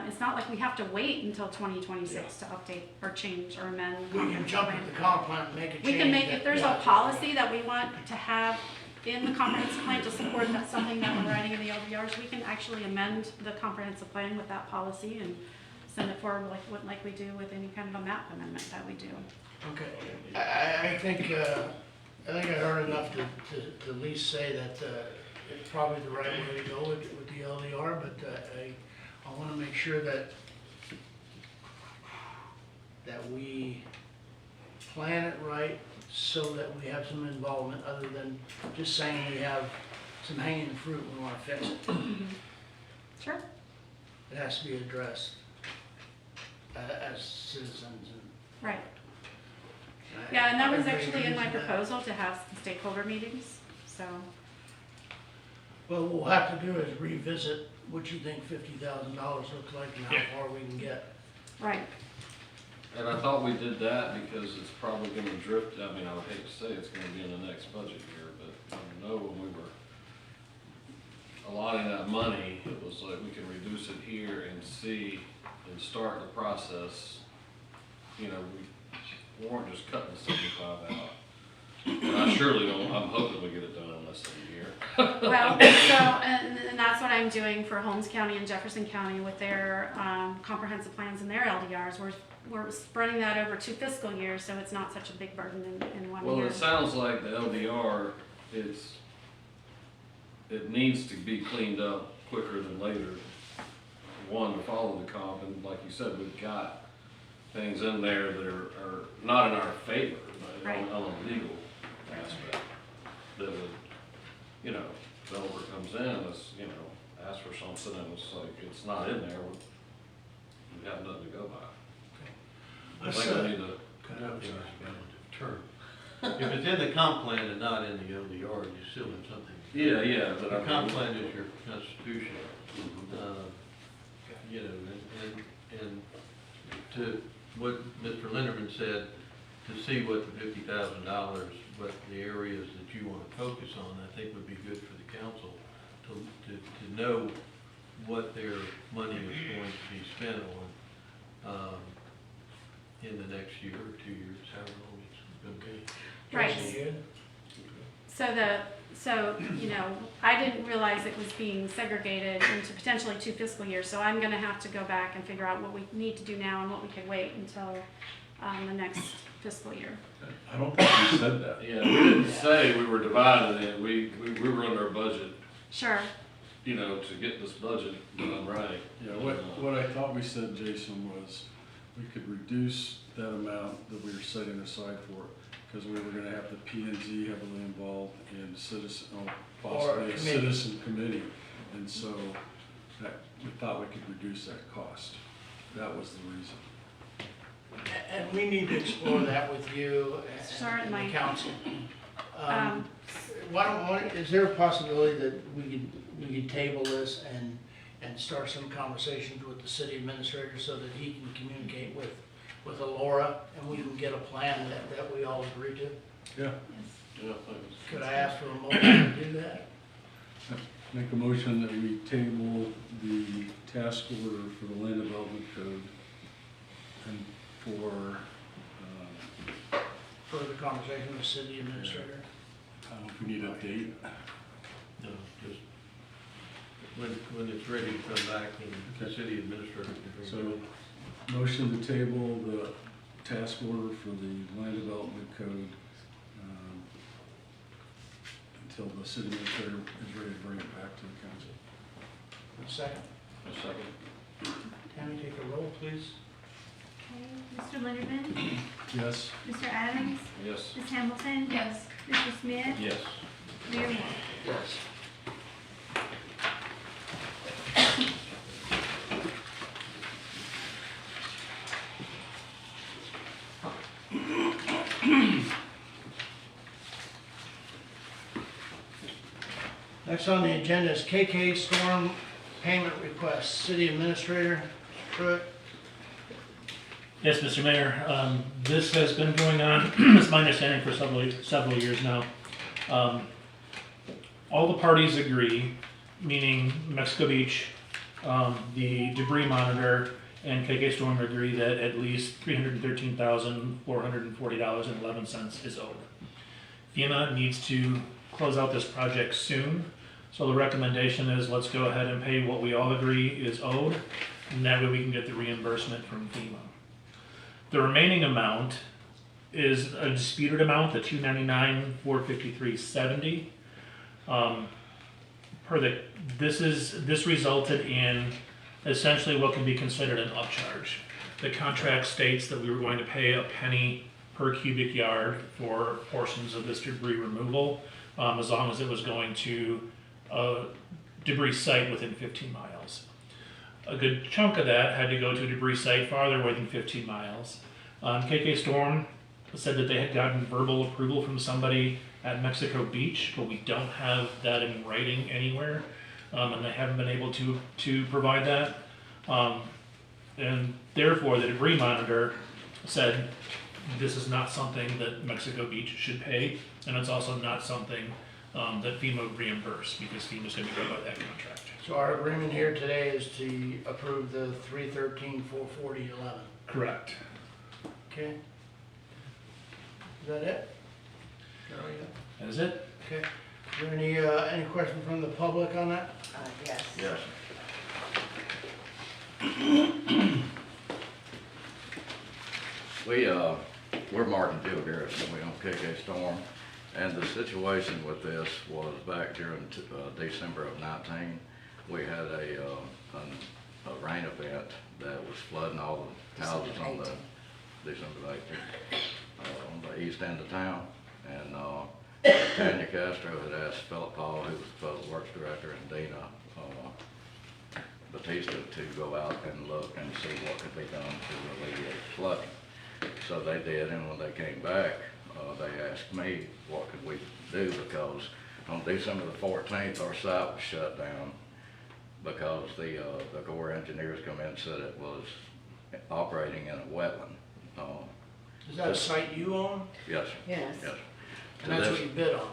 It's not like we have to wait until 2026 to update or change or amend. We can jump into the comp plan and make a change. We can make, that- if there's a policy that we want to have in the comprehensive plan to support that, something that we're writing in the LDRs, we can actually amend the comprehensive plan with that policy and send it forward like we do with any kind of a map amendment that we do. Okay, I think I heard enough to at least say that it's probably the right way to go with the LDR, but I want to make sure that we plan it right so that we have some involvement other than just saying we have some hanging fruit we want to fix it. Sure. It has to be addressed as citizens and. Right. Yeah, and that was I actually in my agree with that. proposal to have some stakeholder meetings, so. Well, what we'll have to do is revisit what you think $50,000 looks like and how far we can get. Right. And I thought we did that because it's probably gonna drift, I mean, I would hate to say it's gonna be in the next budget year, but I know when we were allotting that money, it was like we can reduce it here and see and start the process. You know, we weren't just cutting 75 out. But I surely don't, I'm hoping we get it done in less than a year. Well, so, and that's what I'm doing for Holmes County and Jefferson County with their comprehensive plans and their LDRs. We're spreading that over 2 fiscal years, so it's not such a big burden in 1 year. Well, it sounds like the LDR, it needs to be cleaned up quicker than later. One, to follow the comp, and like you said, we've got things in there that are not in our favor, but Right. on a legal aspect. That would, you know, developer comes in, let's, you know, ask for something, and it's like, it's not in there, we have nothing to go by. I think we need to. If it's in the comp plan and not in the LDR, you still have something. Yeah, but The I comp mean, plan is your constitution. You know, and to what Mr. Linderman said, to see what the $50,000, what the areas that you want to focus on, I think would be good for the council to know what their money is going to be spent on in the next year or 2 years, however long it's going to be. Right. Jason, you good? So, you know, I didn't realize it was being segregated into potentially 2 fiscal years, so I'm gonna have to go back and figure out what we need to do now and what we could wait until the next fiscal year. I don't think you said that. yeah, we didn't say we were divided it, we were under our budget, Sure. you know, to get this budget done right. Yeah, what I thought we said, Jason, was we could reduce that amount that we were setting aside for it, because we were gonna have the P and Z heavily involved in citizen, Or possibly a committee. citizen committee. And so that, we thought we could reduce that cost. That was the reason. And we need to explore that with you and Certainly. the council. Um, Is there a possibility that we could table this and start some conversations with the city administrator so that he can communicate with Alora and we can get a plan that we all agree to? Yeah, Yeah, Could I ask for a motion to do that? make a motion that we table the task order for the land development code and for, Further conversation with the city administrator? I don't know if we need a date. No, just when it's ready to come back and the city administrator can. So, motion to table the task order for the land development code until the city administrator is ready to bring it back to the council. A second. A second. Tammy, take a roll, please. Okay, Mr. Linderman, Yes? Mr. Adams, Yes. Ms. Hamilton. Yes. Mr. Smith, Yes. Mayor Wolf. Yes. Next on the agenda is KK Storm Payment Request. City Administrator Pruitt. Yes, Mr. Mayor, this has been going on, it's my understanding, for several years now. All the parties agree, meaning Mexico Beach, the debris monitor, and KK Storm agree that at least $313,440.11 is owed. FEMA needs to close out this project soon, so the recommendation is let's go ahead and pay what we all agree is owed, and that way we can get the reimbursement from FEMA. The remaining amount is a disputed amount, the $299,453.70. This resulted in essentially what can be considered an upcharge. The contract states that we were going to pay a penny per cubic yard for portions of this debris removal, as long as it was going to a debris site within 15 miles. A good chunk of that had to go to a debris site farther away than 15 miles. KK Storm said that they had gotten verbal approval from somebody at Mexico Beach, but we don't have that in writing anywhere, and they haven't been able to provide that. And therefore, the debris monitor said this is not something that Mexico Beach should pay, and it's also not something that FEMA would reimburse, because FEMA's going to go by that contract. So our agreement here today is to approve the $313,440.11. Correct. Okay? Is that it? Carol, you That is it? Okay. Is there any question from the public on that? Yes. Yes. We're Martin Jill Garrison, we own KK Storm, and the situation with this was back during December of 19. We had a rain event that was flooding all the houses on the December 18th, on the east end of town, and Tanya Castro had asked Philip Paul, who was the public works director, and Dina Batista to go out and look and see what could be done to alleviate flooding. So they did, and when they came back, they asked me what could we do, because on December the 14th, our site was shut down because the Corps engineers come in and said it was operating in a wetland. Is that a site you own? Yes, Yes. yes. And that's what you bid on?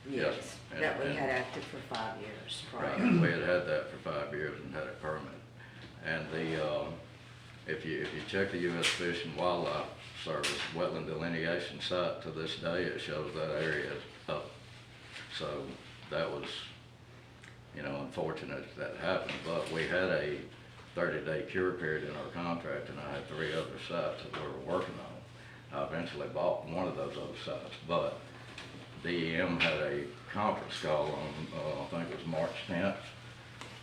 Yes. That we And- had active for 5 years prior. Right, we had that for 5 years and had it permanent. And if you check the U.S. Fish and Wildlife Service wetland delineation site, to this day, it shows that area is up. So that was, unfortunate that happened, but we had a 30-day cure period in our contract, and I had 3 other sites that we were working on. I eventually bought one of those other sites, but DEM had a conference call on, I think it was March 10th,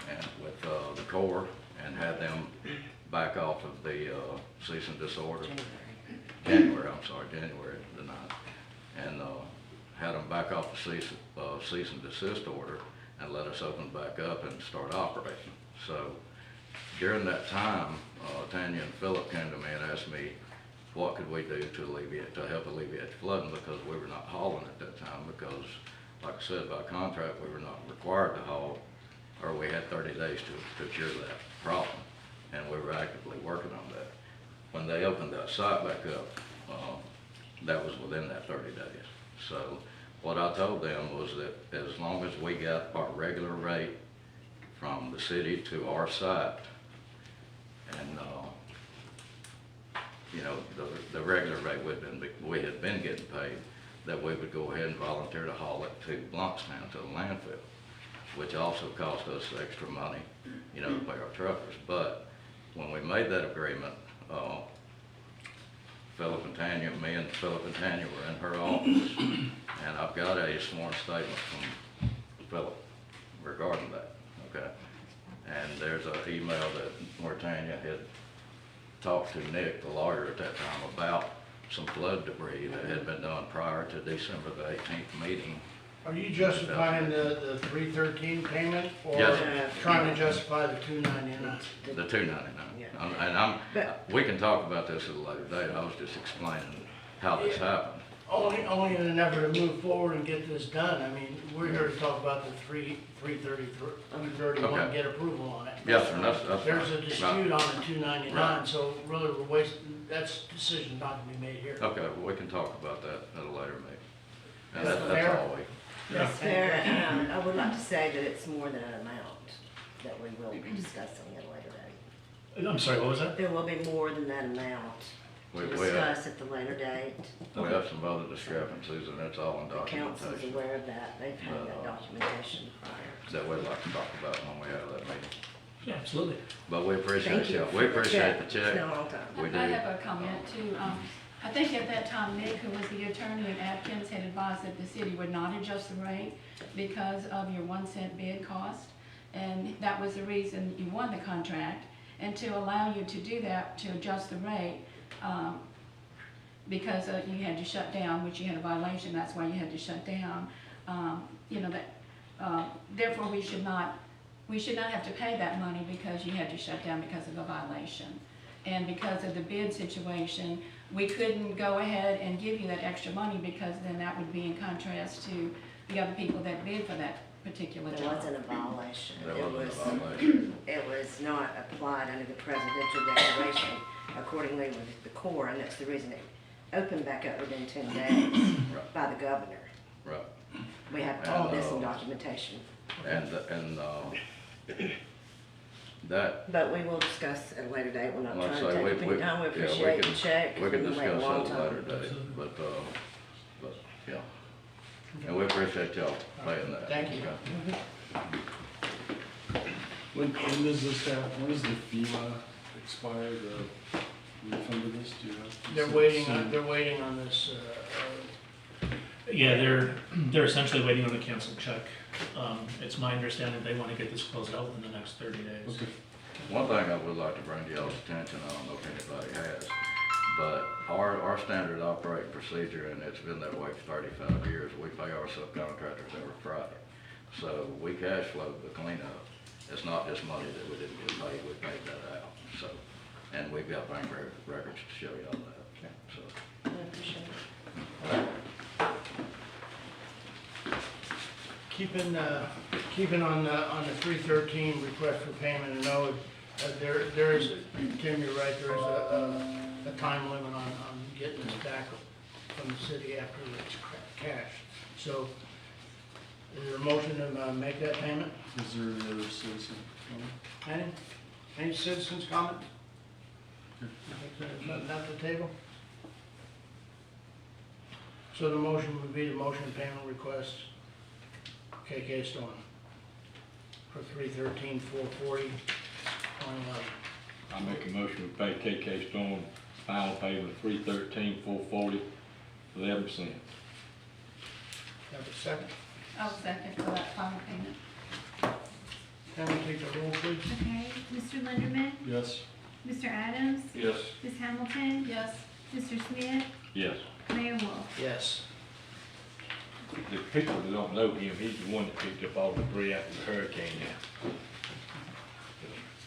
and with the Corps, and had them back off of the cease and desist order. January the 9th. back off the cease and desist order and let us open back up and start operating. So during that time, Tanya and Philip came to me and asked me what could we do to help alleviate the flooding, because we were not hauling at that time, because like I said, by contract, we were not required to haul, or we had 30 days to cure that problem, and we were actively working on that. When they opened that site back up, that was within that 30 days. So what I told them was that as long as we got our regular rate from the city to our site, and you know, the regular rate we had been getting paid, that we would go ahead and volunteer to haul it to Blunkstown, to the landfill, which also cost us extra money, you know, to pay our truckers. But when we made that agreement, Philip and Tanya, me and Philip and Tanya were in her office, and I've got a sworn statement from Philip regarding that, okay? And there's an email where Tanya had talked to Nick, the lawyer at that time, about some flood debris that had been done prior to December the 18th meeting. Are you justifying the 313 payment, or Yes. trying to justify the 299? The $299. And we can talk about this at a later date. I was just explaining how this happened. Only in an effort to move forward and get this done. I mean, we're here to talk about the 331, Okay. get approval on it. Yes, sir, that's There's a right. dispute on the 299, Right. so really we're wasting, that's a decision not to be made here. Okay, well, we can talk about that at a later meeting. And That's that's fair. all we. That's fair, and I would like to say that it's more than an amount that we will be discussing at a later date. I'm sorry, what was that? There will be more than that amount to We have, discuss at the later date. we have some other discrepancies, and it's all in The council's documentation aware of that, they've had that documentation prior. that we'd like to talk about when we have that meeting. Yeah, absolutely. But we appreciate Thank you you. for We the appreciate check. the It's check. been a long time. We do. I have a comment too. I think at that time, Nick, who was the attorney in Atkins, had advised that the city would not adjust the rate because of your 1 cent bid cost. And that was the reason you won the contract. And to allow you to do that, to adjust the rate, because you had to shut down, which you had a violation, that's why you had to shut down. You know, that, therefore we should not have to pay that money because you had to shut down because of a violation. And because of the bid situation, we couldn't go ahead and give you that extra money because then that would be in contrast to the other people that bid for that particular There job. wasn't a violation. There It wasn't a was- violation. It was not applied under the presidential declaration accordingly with the Corps, and that's the reason it opened back up within 10 days by the governor. Right. We have all this in documentation. And that, But we will discuss at a later date. We're not like I trying to say, take up any time. We appreciate the check. we can We wait a discuss long that at a later time. date, but, yeah. And we appreciate y'all paying that. Thank you. Okay. When does this happen, when does the FEMA expire, the refund of this, do you have? They're waiting on this, Yeah, they're essentially waiting on a canceled check. It's my understanding they want to get this closed out in the next 30 days. Okay. One thing I would like to bring to y'all's attention, I don't know if anybody has, but our standard operating procedure, and it's been that way for 35 years, we pay our subcontractors every Friday. So we cash flow the cleanup. It's not just money that we didn't get paid, we paid that out. So, and we've got bank records to show y'all that, so. I appreciate it. keeping on the 313 request for payment, I know there is, Tim, you're right, there is a time limit on getting this back from the city after it's cashed. So, is there a motion to make that payment? Is there another citizen comment? Any citizens comment? Nothing at the table? So the motion would be the motion payment request, KK Stone, for 313,440, 2011. I make a motion to pay KK Storm final payment of $313,440, 11 cents. Have a second? I'll second for that final payment. Can we take the roll, please? Okay, Mr. Linderman, Yes. Mr. Adams, Yes. Ms. Hamilton, Yes. Mr. Smith, Yes. Mayor Wolf. Yes. the people that don't know him, he's the one that picked up all the debris after the hurricane now.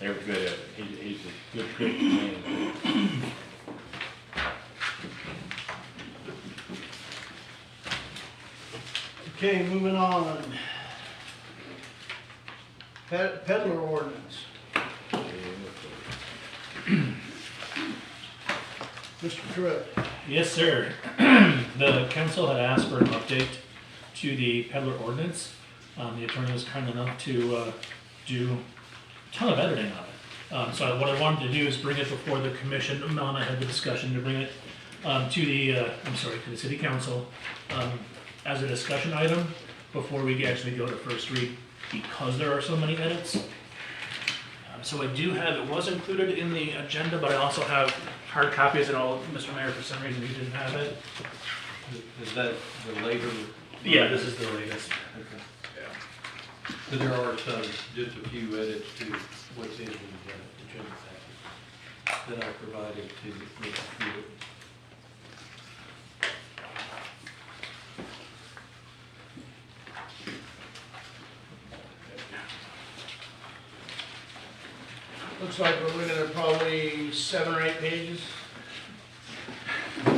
Every bit of it. He's a good Christian man. Okay, moving on. Peddler ordinance. Mr. Pruitt. Yes, sir. The council had asked for an update to the peddler ordinance. The attorney was kind enough to do a ton of editing on it. So what I wanted to do is bring it before the commission. I had the discussion to bring it to the city council as a discussion item before we actually go to first read, because there are so many edits. So I do have, it was included in the agenda, but I also have hard copies and all. Mr. Mayor, for some reason, you didn't have it. Is that the later? Yeah, this is the latest. Okay. Yeah. So there are just a few edits to what's in the agenda package that I provided to you. Looks like we're looking at probably 7 or 8 pages. I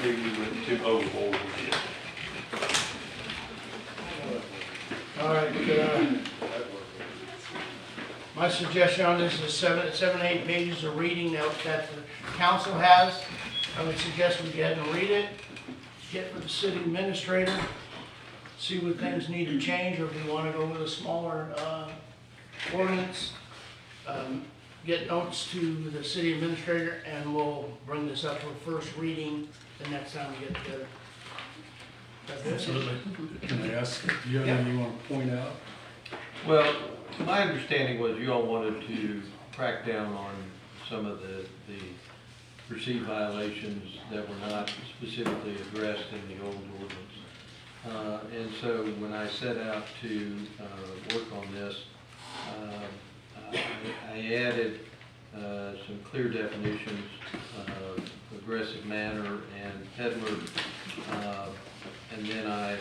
think we went too overboard with it. All right, my suggestion on this is 7 or 8 pages of reading that the council has. I would suggest we go ahead and read it, get with the city administrator, see what things need to change, or if we want to go with a smaller ordinance, get notes to the city administrator, and we'll bring this up for first reading the next time we get together. Absolutely. Can I ask, do you have anything you want to point out? Well, my understanding was you all wanted to crack down on some of the perceived violations that were not specifically addressed in the old ordinance. And so when I set out to work on this, I added some clear definitions of aggressive manner and peddler, and then I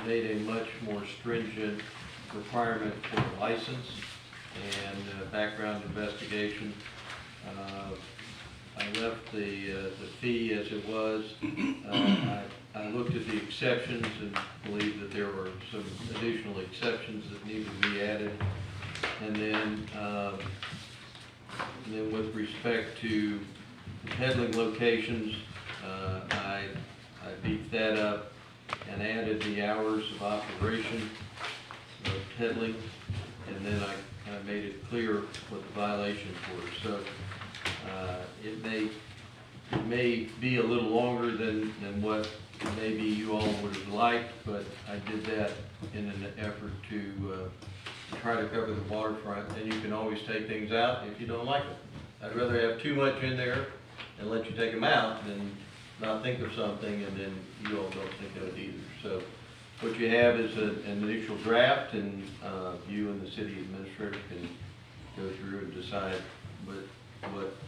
made a much more stringent requirement for a license and background investigation. I left the fee as it was. I looked at the exceptions and believed that there were some additional exceptions that needed to be added. And then with respect to peddling locations, I beefed that up and added the hours of operation of peddling, and then I made it clear what the violations were. So it may be a little longer than what maybe you all would have liked, but I did that in an effort to try to cover the waterfront. And you can always take things out if you don't like it. I'd rather have too much in there and let you take them out than not think of something and then you all don't think of it either. So what you have is an initial draft, and you and the city administrator can go through and decide what,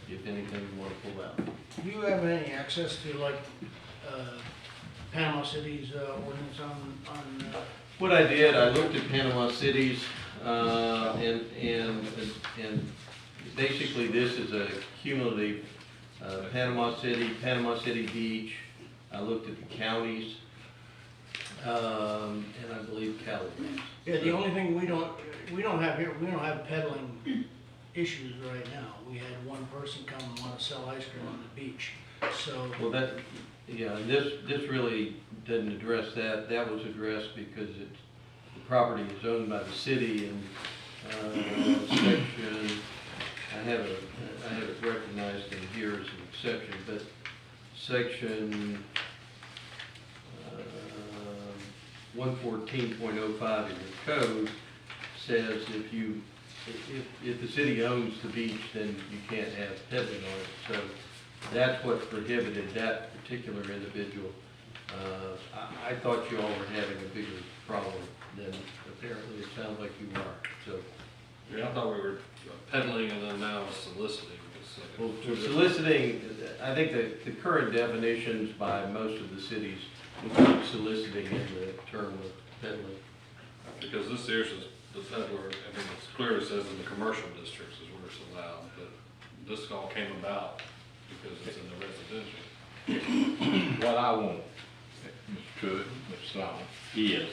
if anything, you want to pull out. Do you have any access to like Panama City's ordinance on What I did, I looked at Panama City's, and basically this is a cumulative Panama City Beach. I looked at the counties, and I believe Cali. Yeah, the only thing we don't have here, we don't have peddling issues right now. We had one person come and want to sell ice cream on the beach, so. Well, this really didn't address that. That was addressed because the property is owned by the city, and section, I have it recognized in here as an exception, but section 114.05 in your code says if the city owns the beach, then you can't have peddling on it. So that's what prohibited that particular individual. I thought you all were having a bigger problem than apparently it sounds like you are. So Yeah, I thought we were peddling and then now soliciting, because Well, soliciting, I think that the current definitions by most of the cities include soliciting in the term of peddling. Because this here says, the peddler, I mean, it's clearly says in the commercial districts is where it's allowed, but this all came about because it's in the residential. What I want, Mr. Truett, Mr. Sloan, is,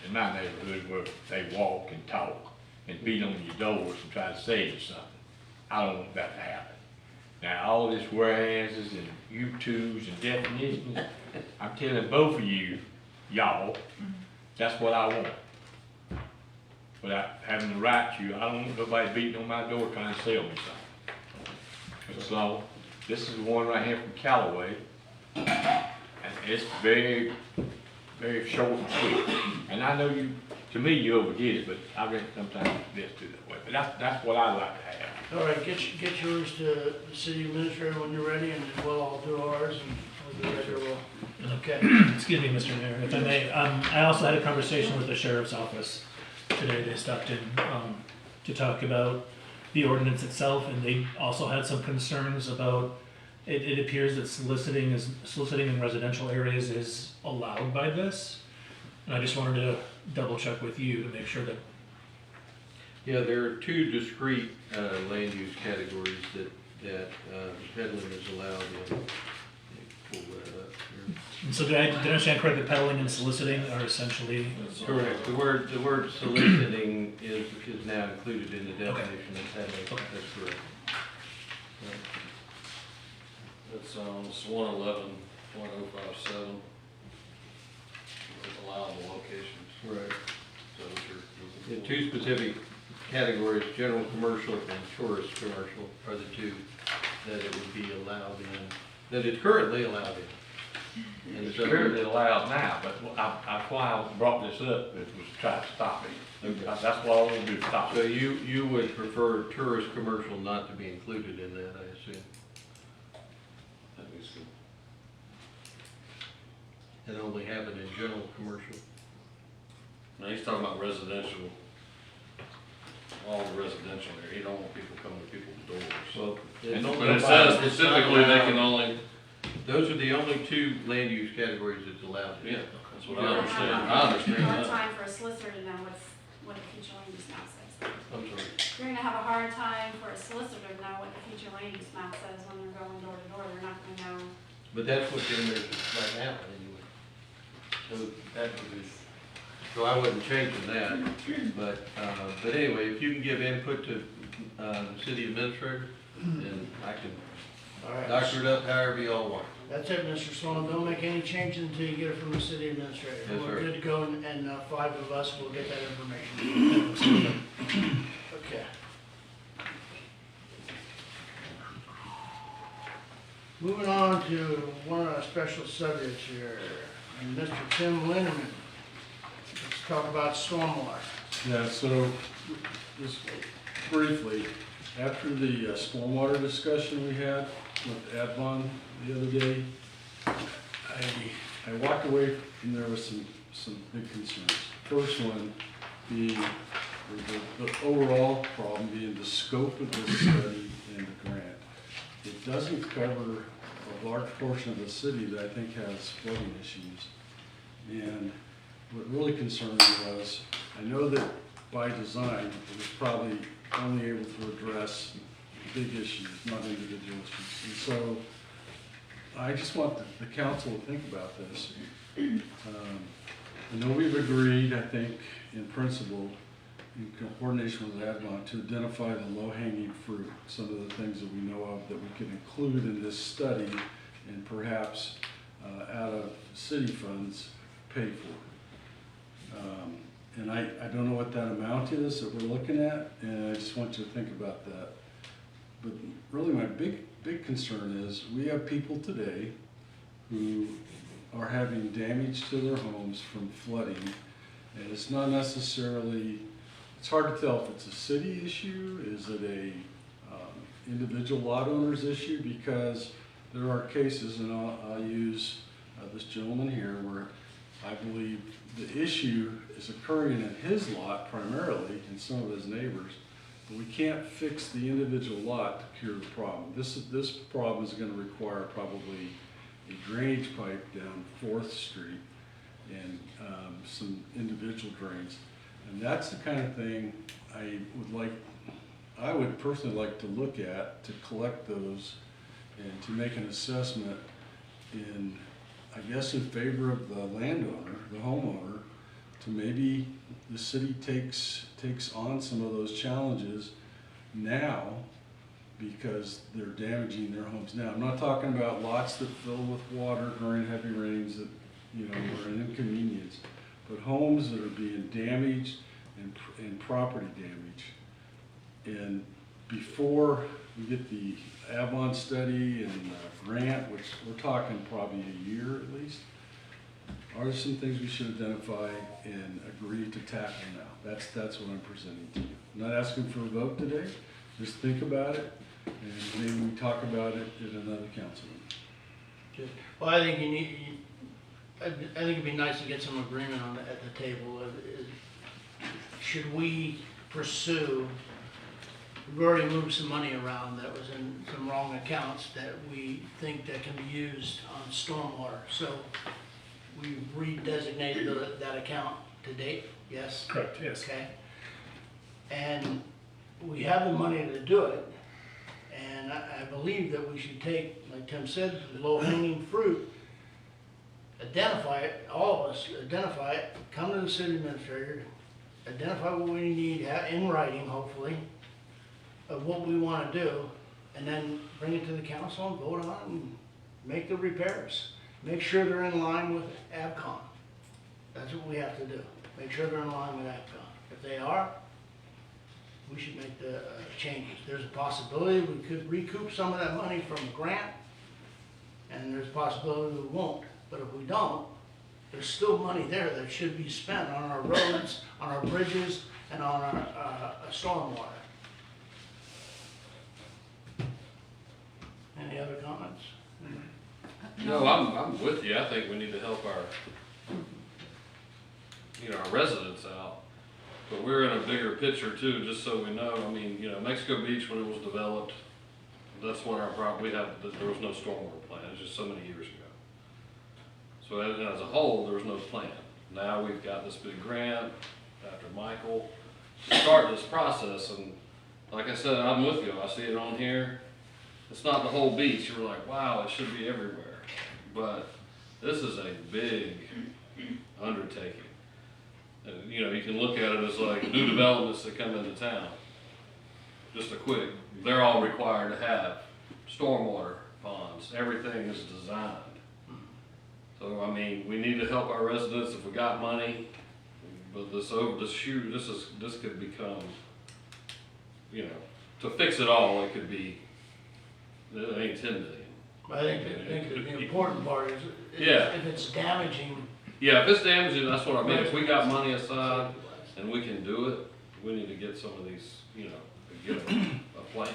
in my neighborhood where they walk and talk and beat on your doors and try to sell you something. I don't want that to happen. Now, all this whereases and you-twos and definitions, I'm telling both of you, y'all, that's what I want. Without having to write you, I don't want nobody beating on my door trying to sell me something. Mr. Sloan, this is the one right here from Callaway, and it's very, very short and sweet. And I know you, to me, you overdid it, but I reckon sometimes this do that way. But that's what I'd like to have. All right, get yours to the city administrator when you're ready, and then we'll all do ours, and we'll be ready to roll. Okay. Excuse me, Mr. Mayor, if I may, I also had a conversation with the sheriff's office today. They stopped in to talk about the ordinance itself, and they also had some concerns about, it appears that soliciting in residential areas is allowed by this. And I just wanted to double check with you to make sure that. Yeah, there are two discrete land use categories that peddling is allowed in. Let me pull that up here. And so did I understand correctly, peddling and soliciting are essentially? Correct. The word soliciting is now included in the definition of peddling. Okay. That's correct. It's 111.057. Allowable locations. Right. So those are. The two specific categories, general commercial and tourist commercial, are the two that it would be allowed in, that it's currently allowed in. And It's so, currently allowed now, but why I brought this up, was to try to stop it. That's what I want to do, stop so it. you would prefer tourist commercial not to be included in that, I assume? That makes good. And only have it in general commercial? Now, he's talking about residential, all the residential there. He don't want people coming to people's doors. Well, But it says specifically they can only, those are the only two land use categories that's allowed. yeah, that's what You're I gonna understand. have I understand a hard that. time for a solicitor to know what the future land use map says. I'm sorry. You're gonna have a hard time for a solicitor to know what the future land use map says when they're going door to door. They're not gonna know. But that's what's in there right now, anyway. So that would be, so I wasn't changing that, but anyway, if you can give input to, the city administrator, then I can All right. doctor it up however you all want. That's it, Mr. Sloan. Don't make any changes until you get it from the city administrator. Yes, We're sir. good to go, and 5 of us will get that information. Okay. Moving on to one of our special subjects here, and Mr. Tim Linderman. Let's talk about stormwater. Yeah, so just briefly, after the stormwater discussion we had with Advon the other day, I walked away from there with some big concerns. First one being the overall problem being the scope of this study and the grant. It doesn't cover a large portion of the city that I think has flooding issues. And what really concerned me was, I know that by design, it was probably only able to address big issues, not individual issues. And so I just want the council to think about this. I know we've agreed, I think, in principle, in coordination with Advon, to identify the low-hanging fruit, some of the things that we know of that we can include in this study and perhaps out of city funds pay for. And I don't know what that amount is that we're looking at, and I just want you to think about that. But really my big concern is we have people today who are having damage to their homes from flooding, and it's not necessarily, it's hard to tell if it's a city issue, is it a individual lot owner's issue, because there are cases, and I'll use this gentleman here, where I believe the issue is occurring in his lot primarily, and some of his neighbors, We can't fix the individual lot to cure the problem. This problem is gonna require probably a drainage pipe down 4th Street and some individual drains. And that's the kind of thing I would personally like to look at, to collect those and to make an assessment in, I guess, in favor of the landowner, the homeowner, to maybe the city takes on some of those challenges now because they're damaging their homes now. I'm not talking about lots that fill with water during heavy rains that, you know, are an inconvenience, but homes that are being damaged and property damage. And before we get the Avalon study and grant, which we're talking probably a year at least, are there some things we should identify and agree to tackle now? That's what I'm presenting to you. I'm not asking for a vote today, just think about it, and maybe we talk about it at another council meeting. Well, I think I think it'd be nice to get some agreement on at the table. Should we pursue, we've already moved some money around that was in some wrong accounts that we think that can be used on stormwater. So we've redesignated that account to date, yes? Correct, yes. Okay. And we have the money to do it. And I believe that we should take, like Tim said, the low-hanging fruit, identify it, all of us, identify it, come to the city administrator, identify what we need in writing, hopefully, of what we want to do, and then bring it to the council and vote on it and make the repairs. Make sure they're in line with AvCon. That's what we have to do. Make sure they're in line with AvCon. If they are, we should make the changes. There's a possibility we could recoup some of that money from a grant, and there's a possibility we won't. But if we don't, there's still money there that should be spent on our roads, on our bridges, and on our stormwater. Any other comments? No, I'm with you. I think we need to help our, our residents out. But we're in a bigger picture too, just so we know. I mean, Mexico Beach, when it was developed, that's when our problem, there was no stormwater plan. It was just so many years ago. So as a whole, there was no plan. Now we've got this big grant after Michael to start this process. And like I said, I'm with you. I see it on here. It's not the whole beach. You're like, wow, it should be everywhere. But this is a big undertaking. And, you can look at it as like new developments that come into town. Just a quick, they're all required to have stormwater ponds. Everything is designed. So, I mean, we need to help our residents if we got money. But this could become, to fix it all, it could be, it ain't 10 million. I think the important part is Yeah. if it's damaging. Yeah, if it's damaging, that's what I mean. If we got money aside and we can do it, we need to get some of these, get a plan.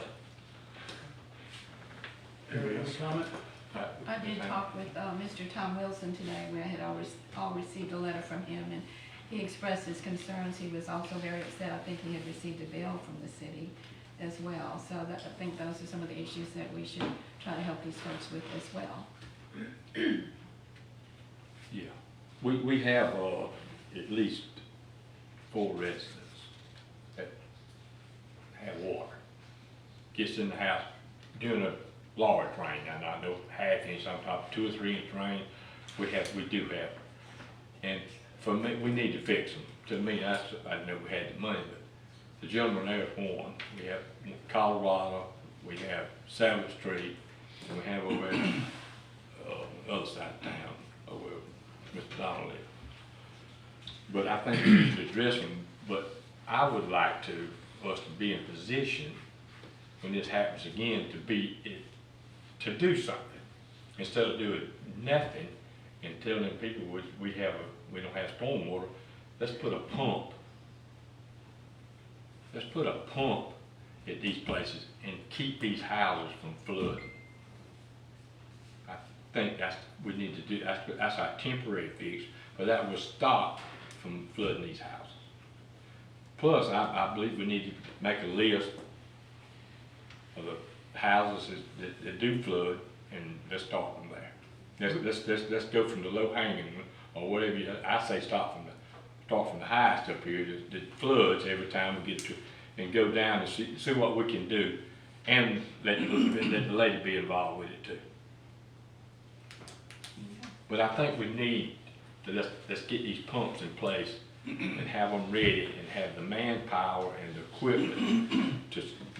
Anybody else comment? I did talk with Mr. Tom Wilson today. We had all received a letter from him, and he expressed his concerns. He was also very upset. I think he had received a bill from the city as well. So I think those are some of the issues that we should try to help these folks with as well. Yeah, we have at least 4 residents that have water. Gets in the house during a large rain, and I know half-inch, sometimes 2 or 3 inch rain, we do have. And for me, we need to fix them. To me, I know we had the money, but the gentleman there is one. We have Colorado, we have 7th Street, and we have over at the other side of town, over where Mr. Donald lives. But I think we need to address them, but I would like us to be in position when this happens again to do something, instead of doing nothing and telling people we don't have stormwater. Let's put a pump. Let's put a pump at these places and keep these houses from flooding. I think we need to do. That's our temporary fix, but that will stop from flooding these houses. plus, I believe we need to make a list of the houses that do flood, and let's start from there. Let's go from the low hanging, or whatever I say, start from the highest up here that floods every time we get to, and go down and see what we can do, and let the lady be involved with it too. But I think we need to let's get these pumps in place and have them ready, and have the manpower and the equipment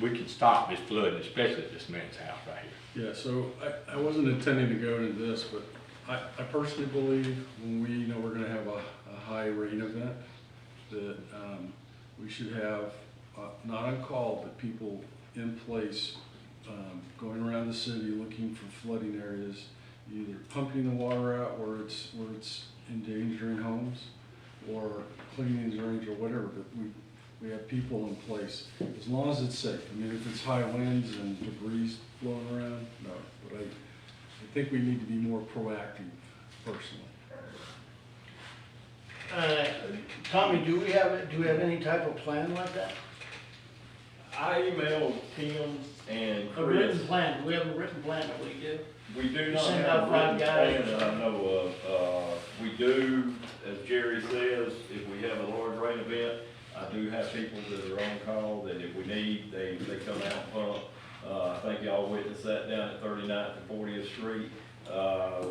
we can stop this flooding, especially at this man's house right here. Yeah, so I wasn't intending to go into this, but I personally believe when we know we're gonna have a high rain event, that we should have, not on call, but people in place, going around the city looking for flooding areas, either pumping the water out where it's endangering homes, or cleaning drains or whatever, but we have people in place, as long as it's safe. I mean, if it's high winds and debris blowing around, no, but I think we need to be more proactive personally. Tommy, do we have any type of plan like that? I emailed Tim and A written Chris. plan, do we have a written plan that we do? We do not Send have out a written 5 guys. plan that I know of. We do, as Jerry says, if we have a large rain event, I do have people that are on call, that if we need, they come out and pump. I think y'all witnessed that down at 39th and 40th Street.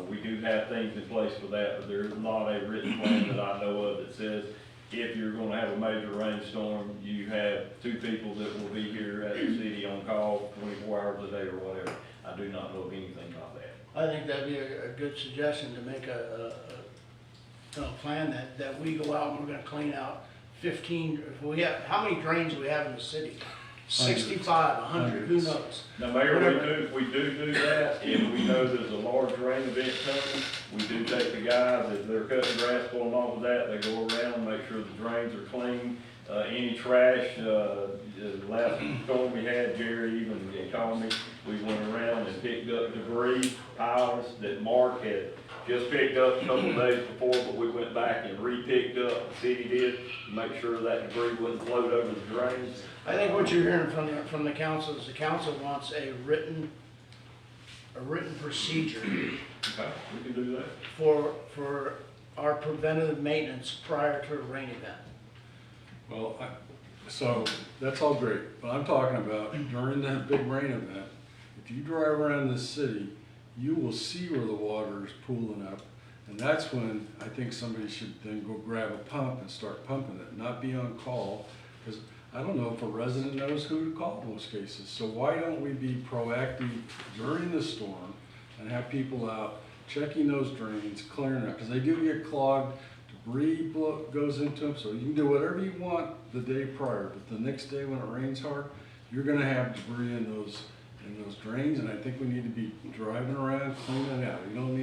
We do have things in place for that, but there's not a written plan that I know of that says if you're gonna have a major rainstorm, you have 2 people that will be here at the city on call 24 hours a day or whatever. I do not know of anything about that. I think that'd be a good suggestion to make a plan that we go out and we're gonna clean out 15, if we have, how many drains do we have in the city? 65, 100, who knows? Now, Mayor, we do that. If we know there's a large rain event coming, we do take the guys, if they're cutting grass, pulling off of that, they go around, make sure the drains are clean. Any trash, the last storm we had, Jerry even called me, we went around and picked up debris piles that Mark had just picked up a couple of days before, but we went back and re-picked up, the city did, to make sure that debris wouldn't float over the drains. I think what you're hearing from the council is the council wants a written procedure Okay, we can do that. for our preventative maintenance prior to a rain event. Well, so that's all great, but I'm talking about during that big rain event, if you drive around this city, you will see where the water is pooling up. And that's when I think somebody should then go grab a pump and start pumping it, not be on call. Because I don't know if a resident knows who to call in most cases. So why don't we be proactive during the storm and have people out checking those drains, clearing up? Because they do get clogged, debris goes into them, so you can do whatever you want the day prior. But the next day when it rains hard, you're gonna have debris in those drains, and I think we need to be driving around cleaning it out. You don't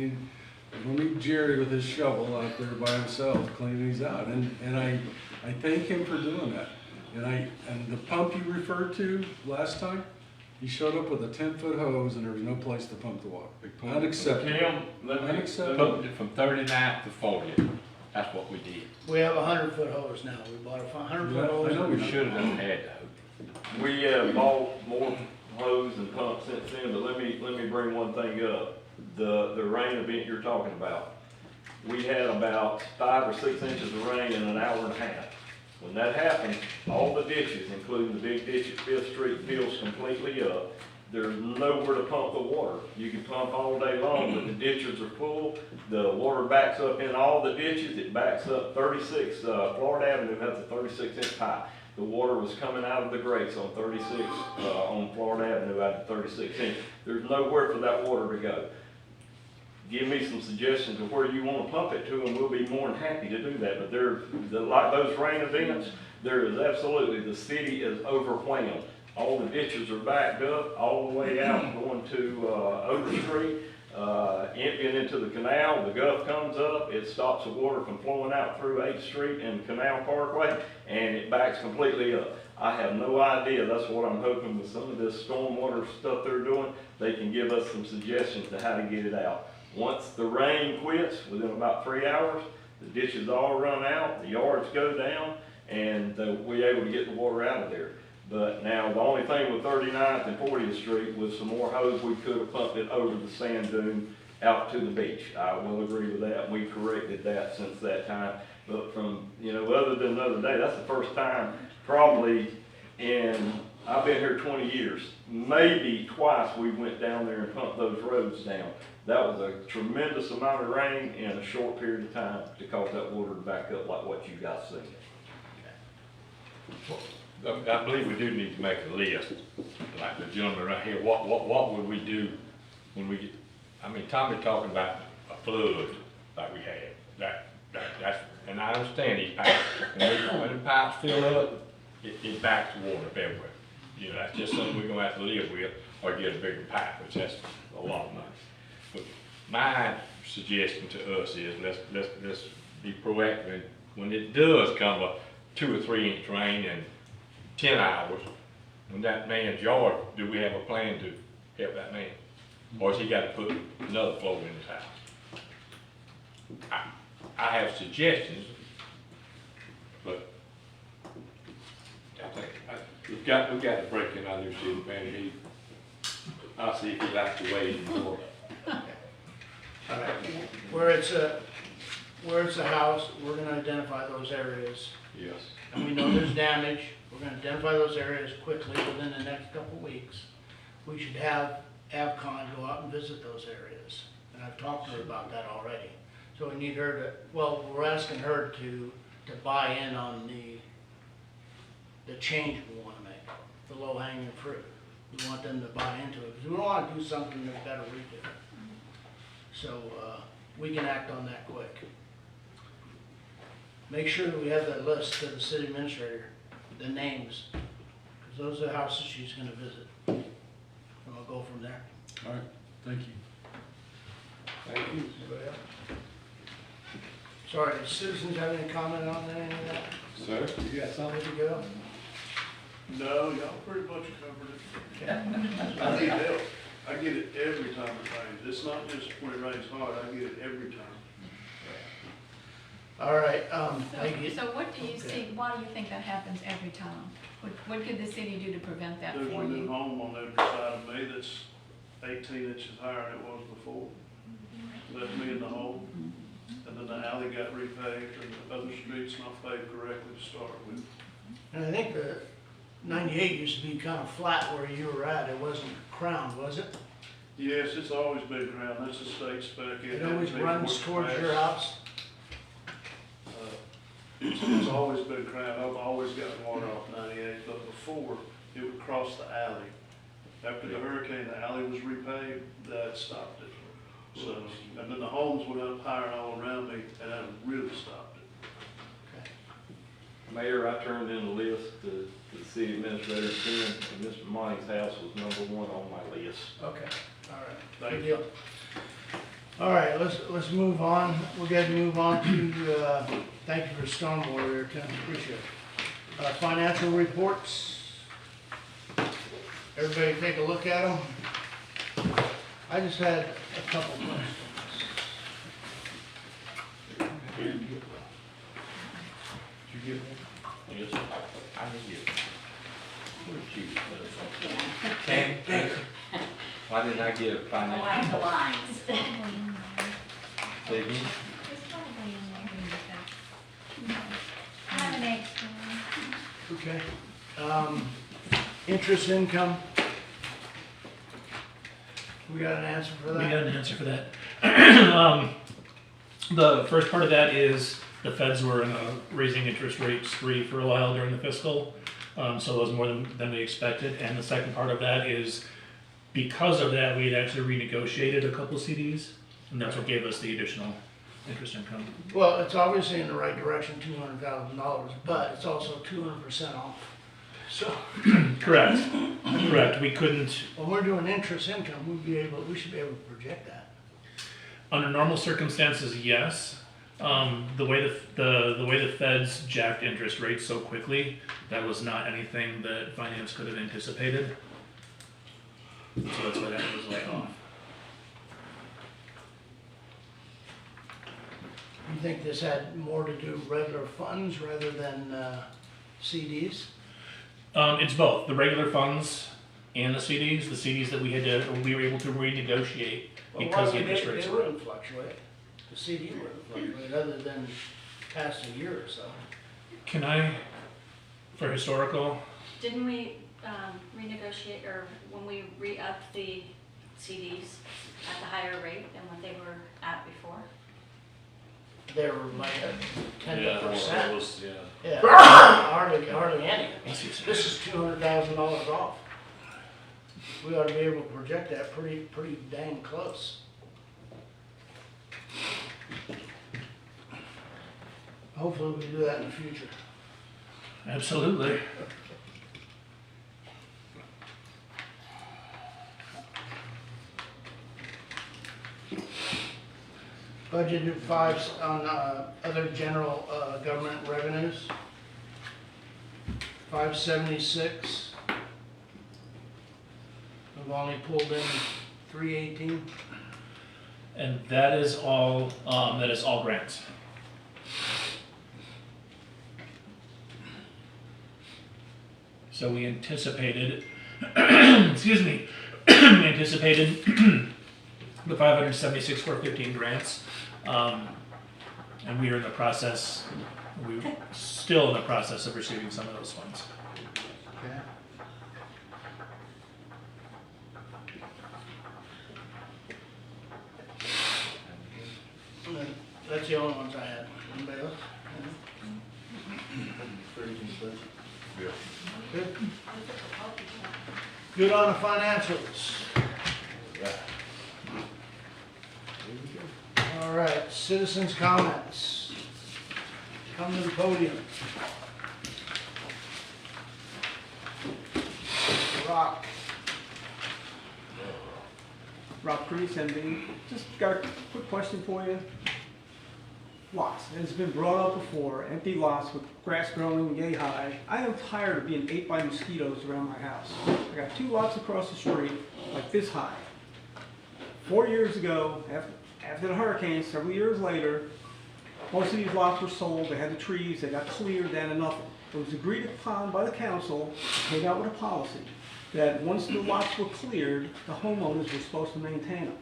need Jerry with his shovel out there by himself cleaning these out, and I thank him for doing that. And the pump you referred to last time, he showed up with a 10-foot hose and there was no place to pump the water. Unacceptable. Tim, Unacceptable. pumped it from 39th to 40th. That's what we did. We have a 100-foot hose now, we bought a 100-foot Yeah, hose. I know We should have had the hose. We have bought more hose and pumps since then, but let me bring one thing up. The rain event you're talking about, we had about 5 or 6 inches of rain in an hour and a half. When that happens, all the ditches, including the big ditch at 5th Street, fills completely up. There's nowhere to pump the water. You can pump all day long, but the ditches are full. The water backs up in all the ditches. It backs up 36, Florida Avenue has a 36-inch pipe. The water was coming out of the grates on 36, on Florida Avenue out of 36 inch. There's nowhere for that water to go. Give me some suggestions of where you want to pump it to, and we'll be more than happy to do that. But like those rain events, there is absolutely, the city is overwhelmed. All the ditches are backed up all the way out going to Oak Street, emptying into the canal. The Gulf comes up, it stops the water from flowing out through 8th Street and Canal Parkway, and it backs completely up. I have no idea. That's what I'm hoping with some of this stormwater stuff they're doing, they can give us some suggestions to how to get it out. Once the rain quits, within about 3 hours, the ditches all run out, the yards go down, and we were able to get the water out of there. But now, the only thing with 39th and 40th Street was some more hose, we could have pumped it over the sand dune out to the beach. I will agree with that, we corrected that since that time. But from, other than the other day, that's the first time probably I've been here 20 years, maybe twice we went down there and pumped those roads down. That was a tremendous amount of rain in a short period of time to cause that water to back up like what you guys see. I believe we do need to make a list, like the gentleman right here, what would we do when we get, Tommy talking about a flood like we had, that's, and I understand these pipes, when the pipes fill up, it backs water up everywhere. That's just something we're gonna have to live with, or get a bigger pipe, which that's a lot of money. But my suggestion to us is, let's be proactive, and when it does come a 2 or 3 inch rain in 10 hours, when that man's yard, do we have a plan to help that man? Or has he got to put another floor in his house? I have suggestions, but I think we've got to break in our new city manager. I'll see if he likes to wait more. All right, where it's a house, we're gonna identify those areas. Yes. And we know there's damage, we're gonna identify those areas quickly within the next couple of weeks. We should have AvCon go out and visit those areas, and I've talked to her about that already. So we need her to, we're asking her to buy in on the change we wanna make, the low hanging fruit. We want them to buy into it, because we don't wanna do something that's better we do. So, we can act on that quick. Make sure that we have that list to the city administrator, the names, because those are the houses she's gonna visit. And we'll go from there. All right, thank you. Thank you. Anybody else? Sorry, does citizens have any comment on any of that? Sir? You got something to go? No, y'all pretty much covered it. I need help. I get it every time it rains. It's not just when it rains hard, I get it every time. All right, thank you. So what do you see, why do you think that happens every time? What could the city do to prevent that There's for a new you? home on the other side of me that's 18 inches higher than it was before. Left me in the hole. And then the alley got repaved and the other streets not paved correctly to start with. And I think the 98 used to be kind of flat where you were at. It wasn't crowned, was it? Yes, it's always been ground. That's a state spec. It always runs towards your house? It's always been crowned. I've always gotten water off 98, but before, it would cross the alley. After the hurricane, the alley was repaved, that stopped it. So, and then the homes went up higher all around me, and that really stopped it. Mayor, I turned in a list to the city administrator, and Mr. Monty's house was #1 on my list. Okay, all right, good deal. All right, let's move on. We're going to move on to, thank you for stormwater there, Tim, appreciate it. Financial reports. Everybody take a look at them. I just had a couple questions. Did you get one? Yes, I didn't get one. Where'd you? Why didn't I get a financial? The lines. Say again? I have an extra one. Okay. Interest income. We got an answer for that? We got an answer for that. The first part of that is the feds were raising interest rates free for a while during the fiscal, so it was more than we expected. And the second part of that is because of that, we had actually renegotiated a couple CDs, and that's what gave us the additional interest income. Well, it's obviously in the right direction, $200,000, but it's also 200% off. So. Correct. Correct. We couldn't. When we're doing interest income, we should be able to project that. Under normal circumstances, yes. The way the feds jacked interest rates so quickly, that was not anything that finance could have anticipated. So that's why that was laid off. You think this had more to do with regular funds rather than CDs? It's both, the regular funds and the CDs. The CDs that we were able to renegotiate because the interest rates They were up. wouldn't fluctuate. The CD wouldn't fluctuate other than past a year or so. Can I, for historical, Didn't we renegotiate, or when we re-upped the CDs at the higher rate than what they were at before? They were like at 10%. Yeah. Hardly any. This is $200,000 off. We ought to be able to project that pretty dang close. Hopefully we can do that in the future. absolutely. Budgeted fives on other general government revenues. 576. We've only pulled in 318. And that is all grants. So we anticipated, excuse me, we anticipated the 576 for 15 grants. And we are in the process, we're still in the process of receiving some of those funds. Okay. And then that's the only ones I had. Anybody else? Good. Good on the financials. All right, citizens' comments. Come to the podium. Rock. Rob Priest, MD. Just got a quick question for you. Lots, and it's been brought up before, empty lots with grass growing yay high. I am tired of being ate by mosquitoes around my house. I got 2 lots across the street, like this high. 4 years ago, after the hurricane, several years later, most of these lots were sold, they had the trees, they got cleared down to nothing. It was agreed upon by the council, came out with a policy, that once the lots were cleared, the homeowners were supposed to maintain them.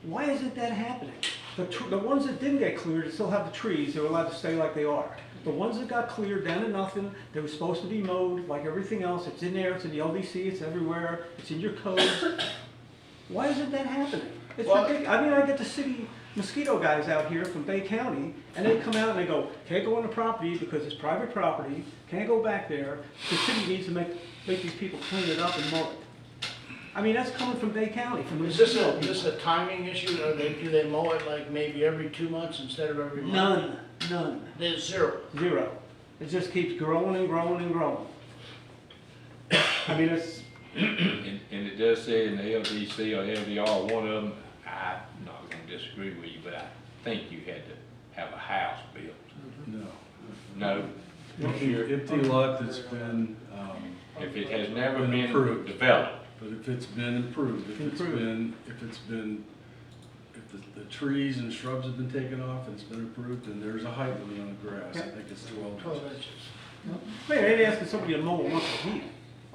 Why isn't that happening? The ones that didn't get cleared, that still have the trees, they were allowed to stay like they are. The ones that got cleared down to nothing, they were supposed to be mowed like everything else. It's in there, it's in the LDC, it's everywhere, it's in your codes. Why isn't that happening? It's ridiculous. I mean, I get the city mosquito guys out here from Bay County, and they come out and they go, can't go on the property because it's private property, can't go back there. The city needs to make these people clean it up and mow it. I mean, that's coming from Bay County, from the Is this mosquito a timing issue, or do they mow it like maybe every 2 months instead of every month? None. There's zero. Zero. It just keeps growing and growing and growing. I mean, it's... And it does say in the LDC or LDR, one of them, I'm not gonna disagree with you, but I think you had to have a house built. No. No? Empty lot that's been, If it has never been improved. developed. But if it's been improved, if the trees and shrubs have been taken off and it's been improved, and there's a height limit on the grass, I think it's 12 inches. Man, they ain't asking somebody to mow once a week.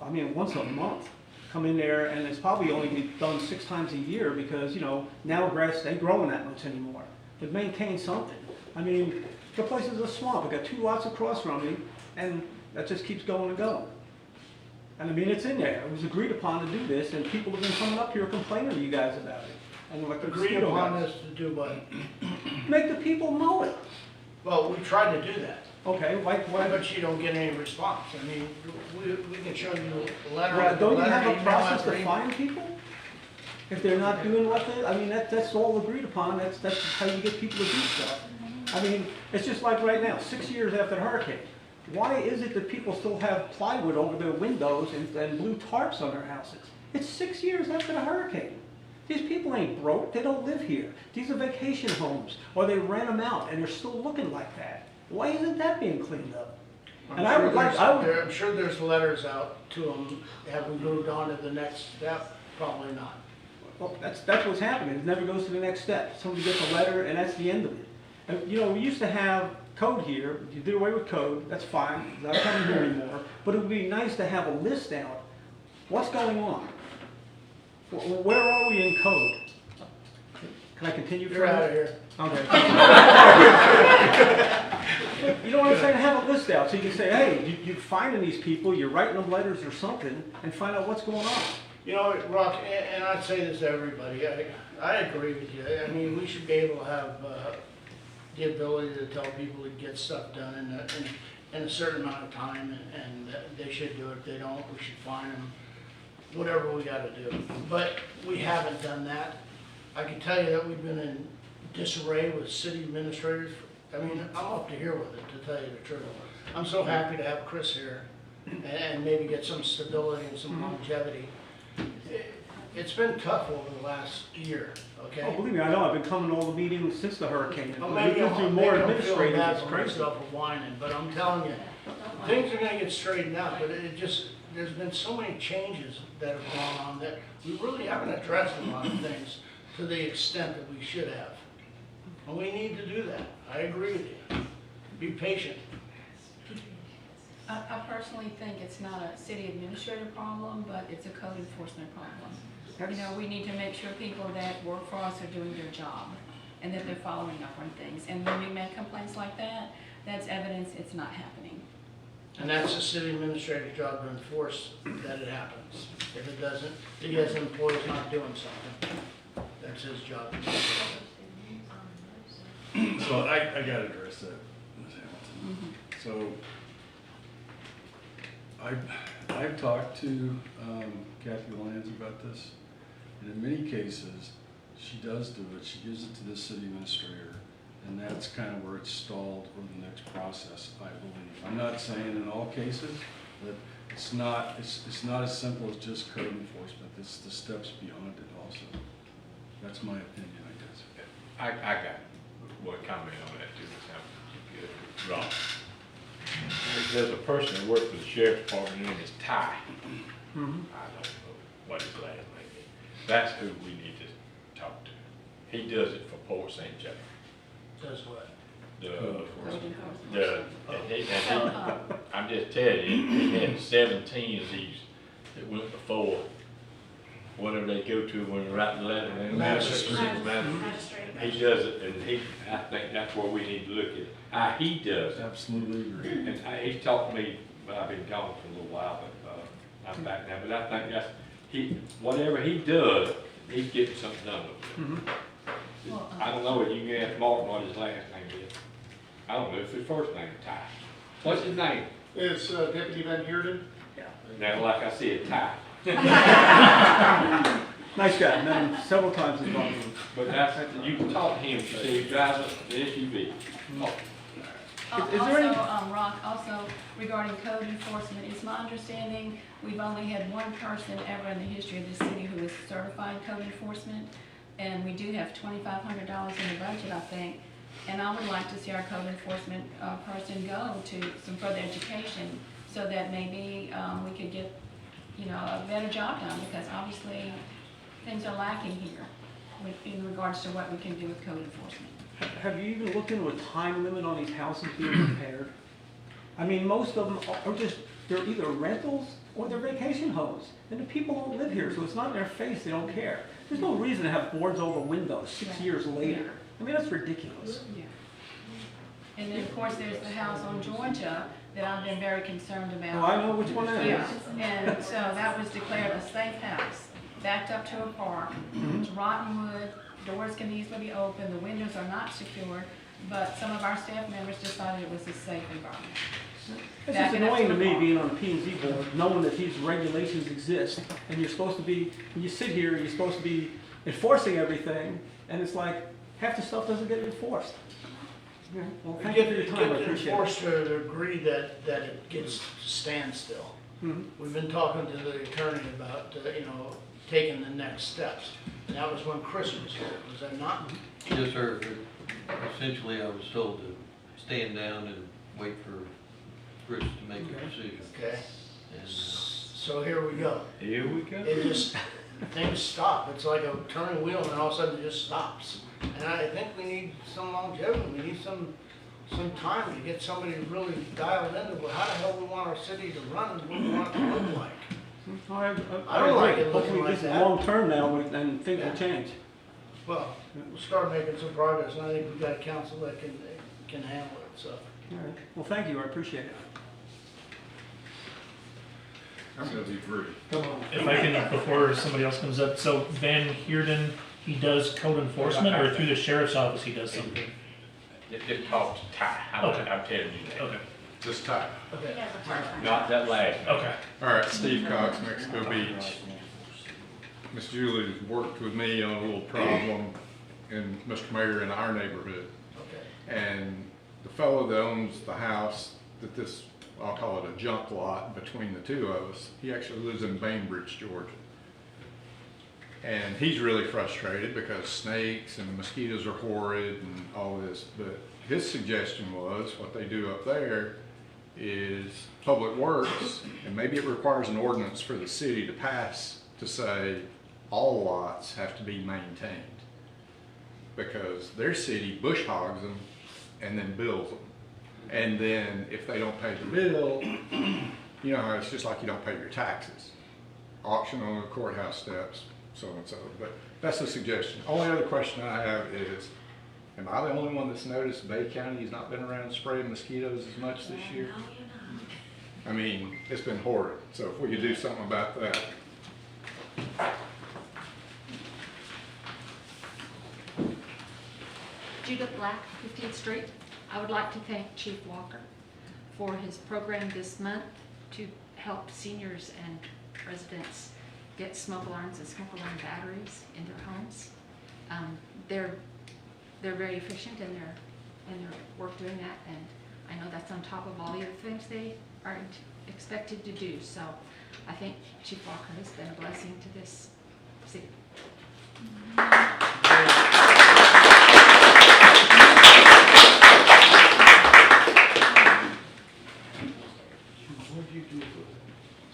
I mean, once a month. Come in there, and it's probably only been done 6 times a year because, you know, now grass ain't growing that much anymore. But maintain something. I mean, the place is a swamp. I got 2 lots across from me, and that just keeps going and going. And I mean, it's in there. It was agreed upon to do this, and people have been coming up here complaining to you guys about it. And like the Agreed mosquito upon guys. this to do what? Make the people mow it. Well, we tried to do that. Okay, why? But you don't get any response. I mean, we can show you a letter. Well, don't you have a email process after to email. find people? If they're not doing what they, I mean, that's all agreed upon, that's how you get people to do stuff. I mean, it's just like right now, 6 years after the hurricane. Why is it that people still have plywood over their windows and blue tarps on their houses? It's 6 years after the hurricane. These people ain't broke, they don't live here. These are vacation homes, or they rent them out and they're still looking like that. Why isn't that being cleaned up? I'm sure there's letters out to them. Have we moved on to the next step? Probably not. Well, that's what's happening. It never goes to the next step. Somebody gets a letter and that's the end of it. You know, we used to have code here, you did away with code, that's fine, it's not coming here anymore, but it would be nice to have a list out, what's going on? Where are we in code? Can I continue? You're out of here. Okay. You know what I'm saying? Have a list out so you can say, hey, you're finding these people, you're writing them letters or something, and find out what's going on. You know, Rock, and I'd say this to everybody, I agree with you. I mean, we should be able to have the ability to tell people to get stuff done in a certain amount of time, and they should do it. If they don't, we should fine them, whatever we gotta do. But we haven't done that. I can tell you that we've been in disarray with city administrators. I mean, I'm up to here with it, to tell you the truth. I'm so happy to have Chris here and maybe get some stability and some longevity. It's been tough over the last year, okay? Oh, believe me, I know, I've been coming to all the meetings since the hurricane. Well, We've maybe been through I'm more feeling administrative, bad it's for crazy. myself for whining, but I'm telling you, things are gonna get straightened out, but there's been so many changes that have gone on that we really haven't addressed a lot of things to the extent that we should have. And we need to do that. I agree with you. Be patient. I personally think it's not a city administrator problem, but it's a code enforcement problem. You know, we need to make sure people that work for us are doing their job and that they're following up on things. And when we make complaints like that, that's evidence it's not happening. And that's the city administrator's job to enforce that it happens. If it doesn't, if he has an employee not doing something, that's his job. So I gotta address that, Ms. Hamilton. So, I've talked to Kathy Lands about this, and in many cases, she does do it, she gives it to the city administrator, and that's kind of where it's stalled for the next process, I believe. I'm not saying in all cases, but it's not as simple as just code enforcement, it's the steps beyond it also. That's my opinion, I guess. I got one comment on that too, Ms. Hamilton. Wrong. There's a person that works for the sheriff's department, his name is Ty. I don't know what his last name is. That's who we need to talk to. He does it for Port St. Joe. Does what? I'm just telling you, he had 17 of these that went before, whatever they go to when they write the letter. Magistrate. He does it, and I think that's where we need to look at how he does it. Absolutely agree. And he's talked to me, but I've been gone for a little while, but I'm back now. But I think that's, whatever he does, he's getting something done with it. I don't know, you can ask Martin what his last name is. I don't know if his first name is Ty. What's his name? It's Deputy Van Heerden. Now, like I said, Ty. Nice guy, met him several times as well. But you can talk to him, you say he drives the SUV. Rock, also regarding code enforcement, it's my understanding we've only had one person ever in the history of the city who is certified code enforcement, and we do have $2,500 in the budget, I think, and I would like to see our code enforcement person go to some further education so that maybe we could get, you know, a better job done, because obviously things are lacking here in regards to what we can do with code enforcement. Have you even looked into a time limit on these houses being repaired? I mean, most of them are just, they're either rentals or they're vacation homes. And the people don't live here, so it's not in their face, they don't care. There's no reason to have boards over windows 6 years later. I mean, that's ridiculous. Yeah. And then, of course, there's the house on Georgia that I've been very concerned about. Oh, I know which one that is. Yeah, and so that was declared a safe house, backed up to a park. It's rotten wood, doors can easily be opened, the windows are not secured, but some of our staff members decided it was a safe environment. It's just annoying to me being on the P&Z board, knowing that these regulations exist, and you're supposed to be, when you sit here, you're supposed to be enforcing everything, and it's like, half the stuff doesn't get enforced. Yeah, well, thank you for your time, I Get the appreciate it. enforcer to agree that it gets to standstill. We've been talking to the attorney about, you know, taking the next steps. And that was when Chris was here, was that not? Yes, sir. Essentially, I was told to stand down and wait for Chris to make a decision. Okay. And, So here we go. Here we go. It just, things stop. It's like a turning wheel and all of a sudden it just stops. And I think we need some longevity, we need some time to get somebody really dialed into how the hell we want our city to run and what we want it to look like. I don't like it looking Hopefully like this is that. long-term now, and things will change. Well, we'll start making some progress, and I think we've got council that can handle it, so. All right. Well, thank you, I appreciate it. I'm gonna be free. If I can, before somebody else comes up, so Van Heerden, he does code enforcement, or through the sheriff's office he does something? Just talk to Ty, I'm telling you that. Okay. Just Ty, Okay. not that last. Okay. All right, Steve Cox, Mexico Beach. Miss Julie's worked with me on a little problem in Mr. Mayor in our neighborhood. Okay. And the fellow that owns the house that this, I'll call it a junk lot between the two of us, he actually lives in Bainbridge, Georgia. And he's really frustrated because snakes and mosquitoes are horrid and all this, but his suggestion was what they do up there is Public Works, and maybe it requires an ordinance for the city to pass to say all lots have to be maintained. Because their city bush hogs them and then bills them. And then if they don't pay the bill, you know, it's just like you don't pay your taxes. Auction on the courthouse steps, so and so. But that's a suggestion. Only other question I have is, am I the only one that's noticed Bay County has not been around spraying mosquitoes as much this year? I mean, it's been horrid. So if we could do something about that. Judith Black, 15th Street. I would like to thank Chief Walker for his program this month to help seniors and residents get smoke alarms and smoke alarm batteries in their homes. They're very efficient in their work doing that, and I know that's on top of all the other things they are expected to do. So I think Chief Walker has been a blessing to this city. What do you do with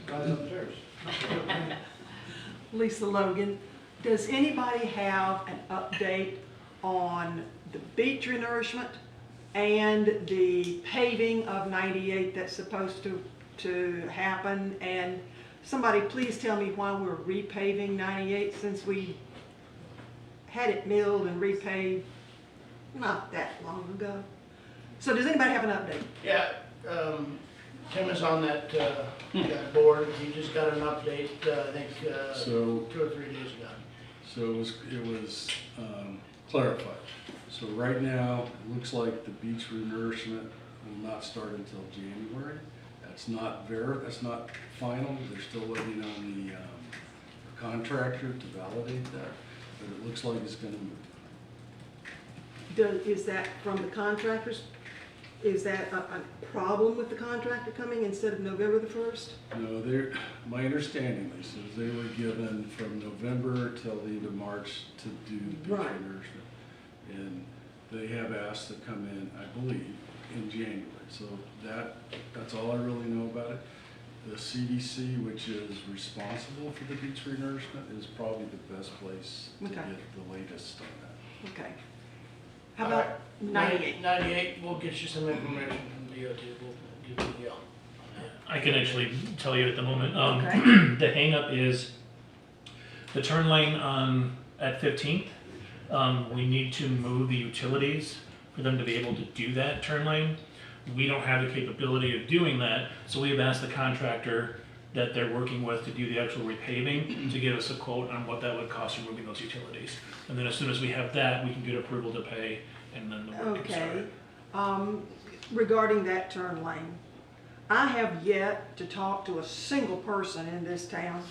the guys upstairs? Lisa Logan, does anybody have an update on the beach renourishment and the paving of 98 that's supposed to happen? And somebody please tell me why we're repaving 98 since we had it milled and repaved not that long ago. So does anybody have an update? Yeah, Tim is on that board. He just got an update, I think, So- 2 or 3 days ago. So it was clarified. So right now, it looks like the beach renourishment will not start until January. That's not final. They're still waiting on the contractor to validate that, but it looks like it's gonna move. Is that from the contractors? Is that a problem with the contractor coming instead of November the 1st? No, my understanding, Lisa, is they were given from November till the end of March to do the beach Right. renourishment. And they have asked to come in, I believe, in January. So that's all I really know about it. The CDC, which is responsible for the beach renourishment, is probably the best place to Okay. get the latest on that. Okay. How about 98? 98, we'll get you some information from DOT. We'll give you a deal. I can actually tell you at the moment. Okay. The hangup is the turn lane at 15th. We need to move the utilities for them to be able to do that turn lane. We don't have the capability of doing that, so we have asked the contractor that they're working with to do the actual repaving to give us a quote on what that would cost for moving those utilities. And then as soon as we have that, we can get approval to pay, and then the work can start. Okay. Regarding that turn lane, I have yet to talk to a single person in this town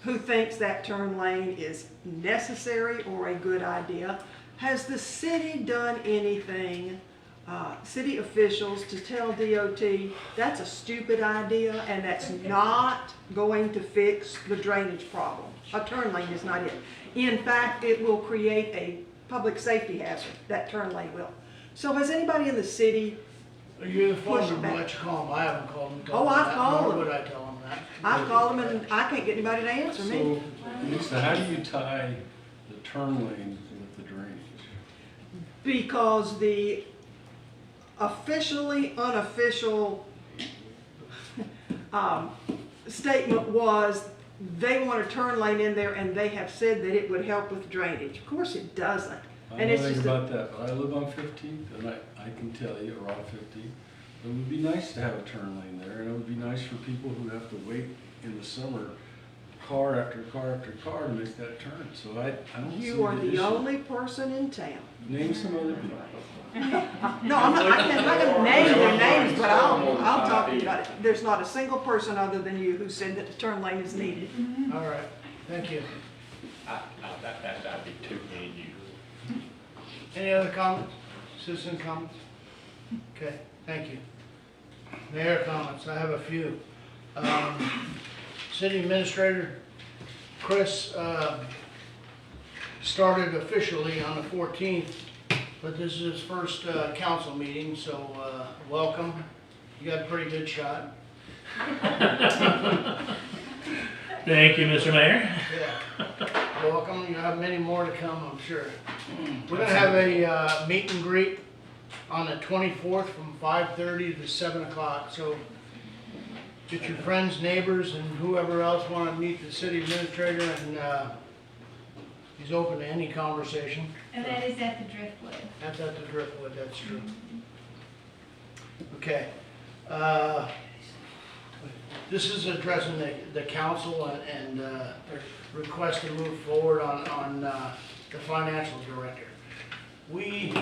who thinks that turn lane is necessary or a good idea. Has the city done anything, city officials, to tell DOT that's a stupid idea and that's not going to fix the drainage problem? A turn lane is not it. In fact, it will create a public safety hazard, that turn lane will. So has anybody in the city You're the phone pushed number, back? let you call them. I haven't called them. Oh, I've Nor called them. would I tell them that. I've called them and I can't get anybody to answer me. So, Lisa, how do you tie the turn lane with the drainage? because the officially unofficial statement was they want a turn lane in there and they have said that it would help with drainage. Of course it doesn't. I And know it's nothing just a- about that, but I live on 15th, and I can tell you, or on 15th, it would be nice to have a turn lane there, and it would be nice for people who have to wait in the summer, car after car after car to make that turn, so I don't see You are the the issue. only person in town. Name some other people. No, I'm not gonna name their names, but I'll talk to you about it. There's not a single person other than you who said that the turn lane is needed. All right, thank you. That'd be too mean, you. Any other comments? Citizen comments? Okay, thank you. Mayor comments, I have a few. City Administrator Chris started officially on the 14th, but this is his first council meeting, so welcome. You got a pretty good shot. Thank you, Mr. Mayor. Yeah. Welcome. You have many more to come, I'm sure. We're gonna have a meet and greet on the 24th from 5:30 to 7 o'clock. So get your friends, neighbors, and whoever else want to meet the city administrator, and he's open to any conversation. And that is at the Driftwood. That's at the Driftwood, that's true. Okay. This is addressing the council and request to move forward on the financial director. We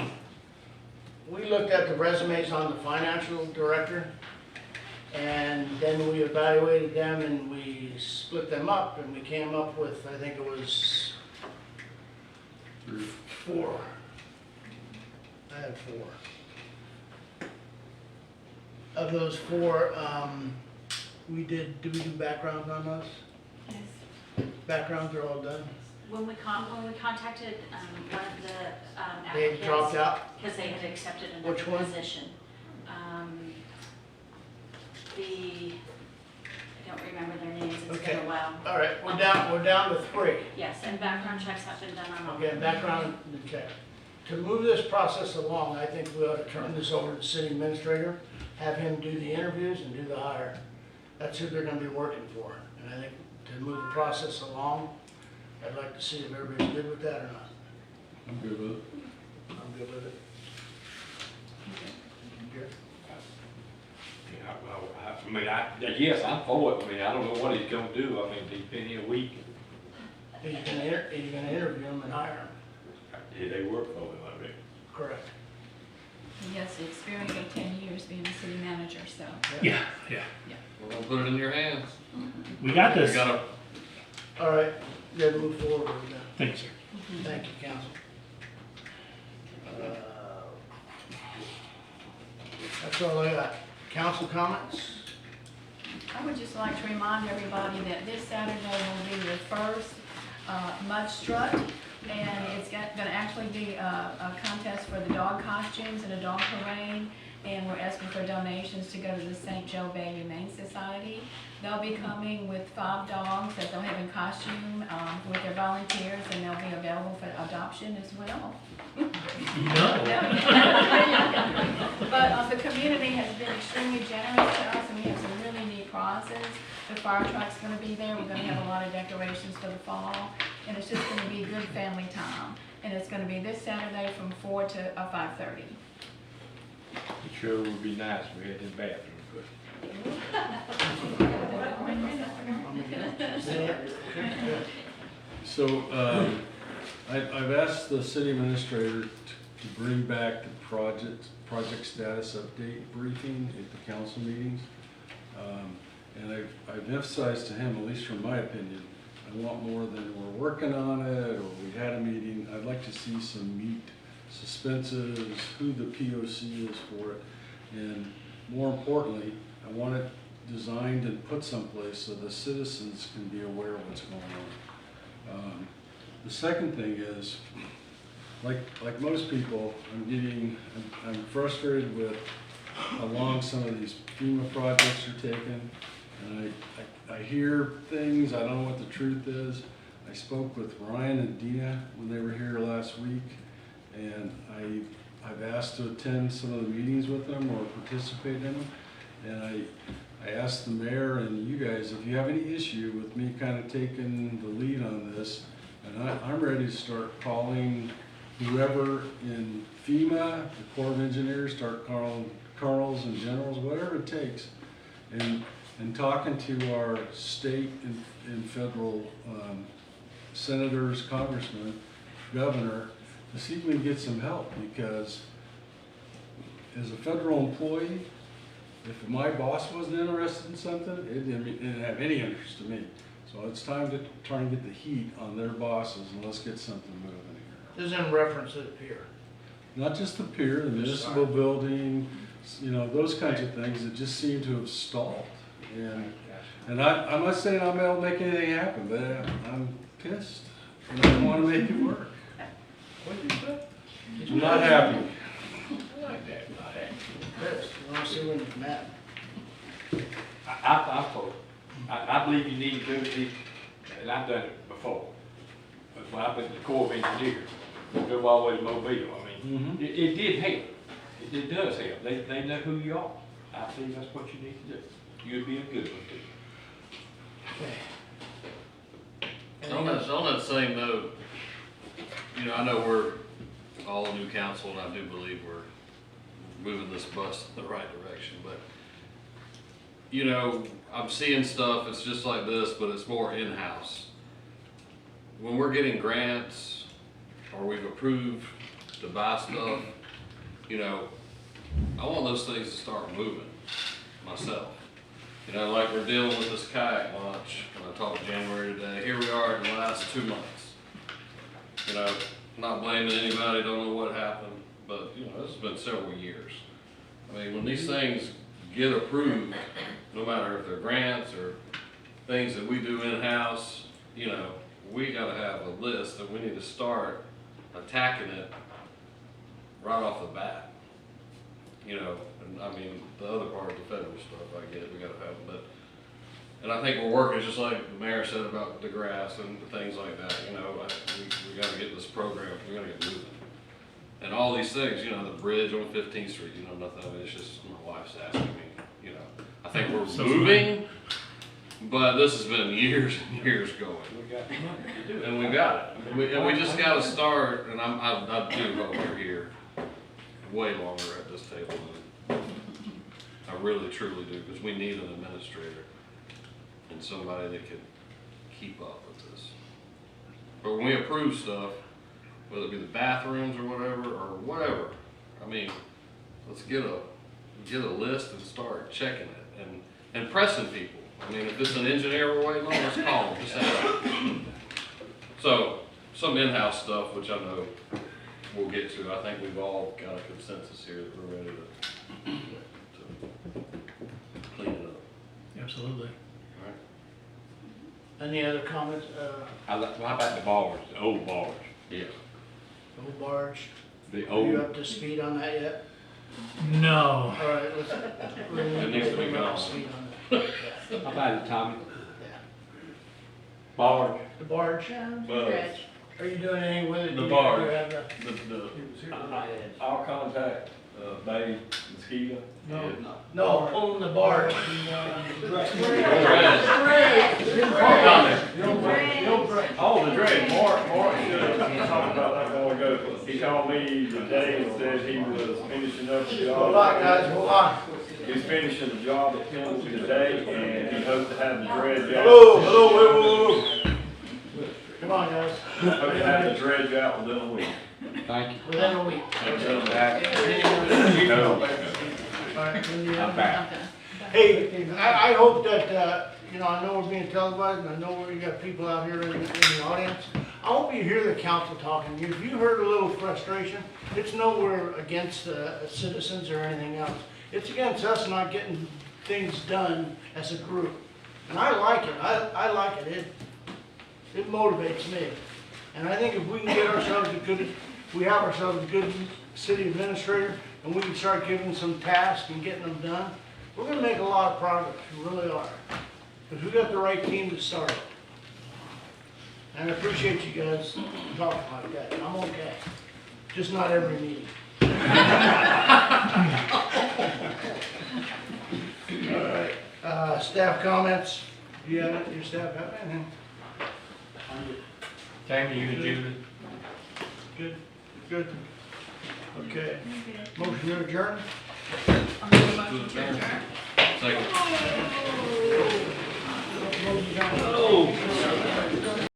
looked at the resumes on the financial director, and then we evaluated them and we split them up, and we came up with, I think it was 4. I had 4. Of those 4, did we do backgrounds on those? Yes. Backgrounds are all done? When we contacted one of the They applicants. dropped out? Because they had accepted Which another one? position. I don't remember their names, it's been Okay. a while. All right, we're down to 3. Yes, and background checks have been done on all of Okay, them. background, okay. To move this process along, I think we ought to turn this over to the city administrator, have him do the interviews and do the hire. That's who they're gonna be working for. And I think to move the process along, I'd like to see if everybody's good with that or not. I'm good with it. I'm good with it. Good. Yes, I'm for it. I mean, I don't know what he's gonna do. I mean, he's been here a week. Are you gonna interview them and hire them? They work for him, I mean. Correct. He has the experience of 10 years being a city manager, so. Yeah. We're gonna put it in your hands. We got this. We gotta, All right, then move forward with that. Thank you, sir. Thank you, council. That's all I got. Council comments? I would just like to remind everybody that this Saturday will be the first mud strut, and it's gonna actually be a contest for the dog costumes and a dog parade, and we're asking for donations to go to the St. Joe Bay Humane Society. They'll be coming with 5 dogs that they'll have in costume with their volunteers, and they'll be available for adoption as well. No. But the community has been extremely generous to us, and we have some really neat prizes. The fire truck's gonna be there, we're gonna have a lot of decorations for the fall, and it's just gonna be a good family time. And it's gonna be this Saturday from 4 to 5:30. It sure would be nice if we had this bathroom, but. So, I've asked the city administrator to bring back the project status update briefing at the council meetings. And I've emphasized to him, at least from my opinion, I want more than we're working on it, or we had a meeting. I'd like to see some meat, suspenses, who the POC is for it, and more importantly, I want it designed and put someplace so the citizens can be aware of what's going on. The second thing is, like most people, I'm frustrated with how long some of these FEMA projects are taking, and I hear things, I don't know what the truth is. I spoke with Ryan and Dina when they were here last week, And I've asked to attend some of the meetings with them or participate in them. And I asked the mayor and you guys if you have any issue with me kind of taking the lead on this. And I'm ready to start calling whoever in FEMA, the Corps of Engineers, start calling colonels and generals, whatever it takes. And talking to our state and federal senators, congressmen, governor, to see if we can get some help, because as a federal employee, if my boss wasn't interested in something, it didn't have any interest to me. So it's time to try and get the heat on their bosses and let's get something moving here. This is in reference to the pier. Not just the pier, the municipal building, you know, those kinds of things that just seem to have stalled. And I must say I'm able to make anything happen, but I'm pissed. And I want to make it work. What did you say? I'm not happy. I like that, not happy. Chris, you want to see when you're mad? I believe you need to do it, and I've done it before. But when I've been in the Corps of Engineers, we go all the way to Mobile. I mean, it did help. It does help. They know who you are. I believe that's what you need to do. You'd be a good one too. On that same note, you know, I know we're all new council, and I do believe we're moving this bus in the right direction, but, you know, I'm seeing stuff, it's just like this, but it's more in-house. When we're getting grants, or we've approved to buy stuff, you know, I want those things to start moving myself. You know, like we're dealing with this kayak launch, and I talked January today, here we are in the last 2 months. You know, not blaming anybody, don't know what happened, but, you know, this has been several years. I mean, when these things get approved, no matter if they're grants or things that we do in-house, you know, we gotta have a list, and we need to start attacking it right off the bat. You know, and I mean, the other part of the federal stuff, I get, we gotta have, but, and I think we're working, just like the mayor said about the grass and things like that, you know, we gotta get this program, we gotta get moving. And all these things, you know, the bridge on 15th Street, you know, nothing, I mean, it's just, my wife's asking me, you know, I think we're moving, but this has been years and years going. We got the money to do it. And we got it, and we just gotta start, and I do hope we're here way longer at this table than I really truly do, because we need an administrator and somebody that can keep up with this. But when we approve stuff, whether it be the bathrooms or whatever, I mean, let's get a list and start checking it and pressing people. I mean, if it's an engineer we're waiting on, let's call them, just say, so, some in-house stuff, which I know we'll get to. I think we've all got a consensus here that we're ready to clean it up. Absolutely. All right. Any other comments? How about the bars, the old bars? Yeah. Old barge? The Are you old, up to speed on that yet? No. All right, let's. It needs to be gone. how about it, Tommy? Yeah. Barge. The barge? Buzz. Are you doing anything with it? The Do you barge. ever have a- I'll contact, Bay Mosquito. No, on the barge. Oh, the dredge, Mark should have talked about that while ago. He called me today and said he was finishing up the job. Hold on, guys, hold on. He's finishing the job at Pendleton today, and he hopes to have the dredge out. Whoa. Come on, guys. Hope to have the dredge out within a week. Thank you. Within a week. You know, All right, I'm back. Hey, I hope that, you know, I know we're being televised, and I know we got people out here in the audience. I hope you hear the council talking. If you heard a little frustration, it's nowhere against citizens or anything else. It's against us not getting things done as a group. And I like it. I like it. It motivates me. And I think if we can get ourselves we have ourselves a good city administrator, and we can start giving some tasks and getting them done, we're gonna make a lot of progress, we really are. Because we got the right team to start it. And I appreciate you guys talking like that, I'm okay. just not every meeting. All right, staff comments, do you have, your staff have anything? Tammy, you and Julie? Good, good. Okay, motion to adjourn? Second. Oh.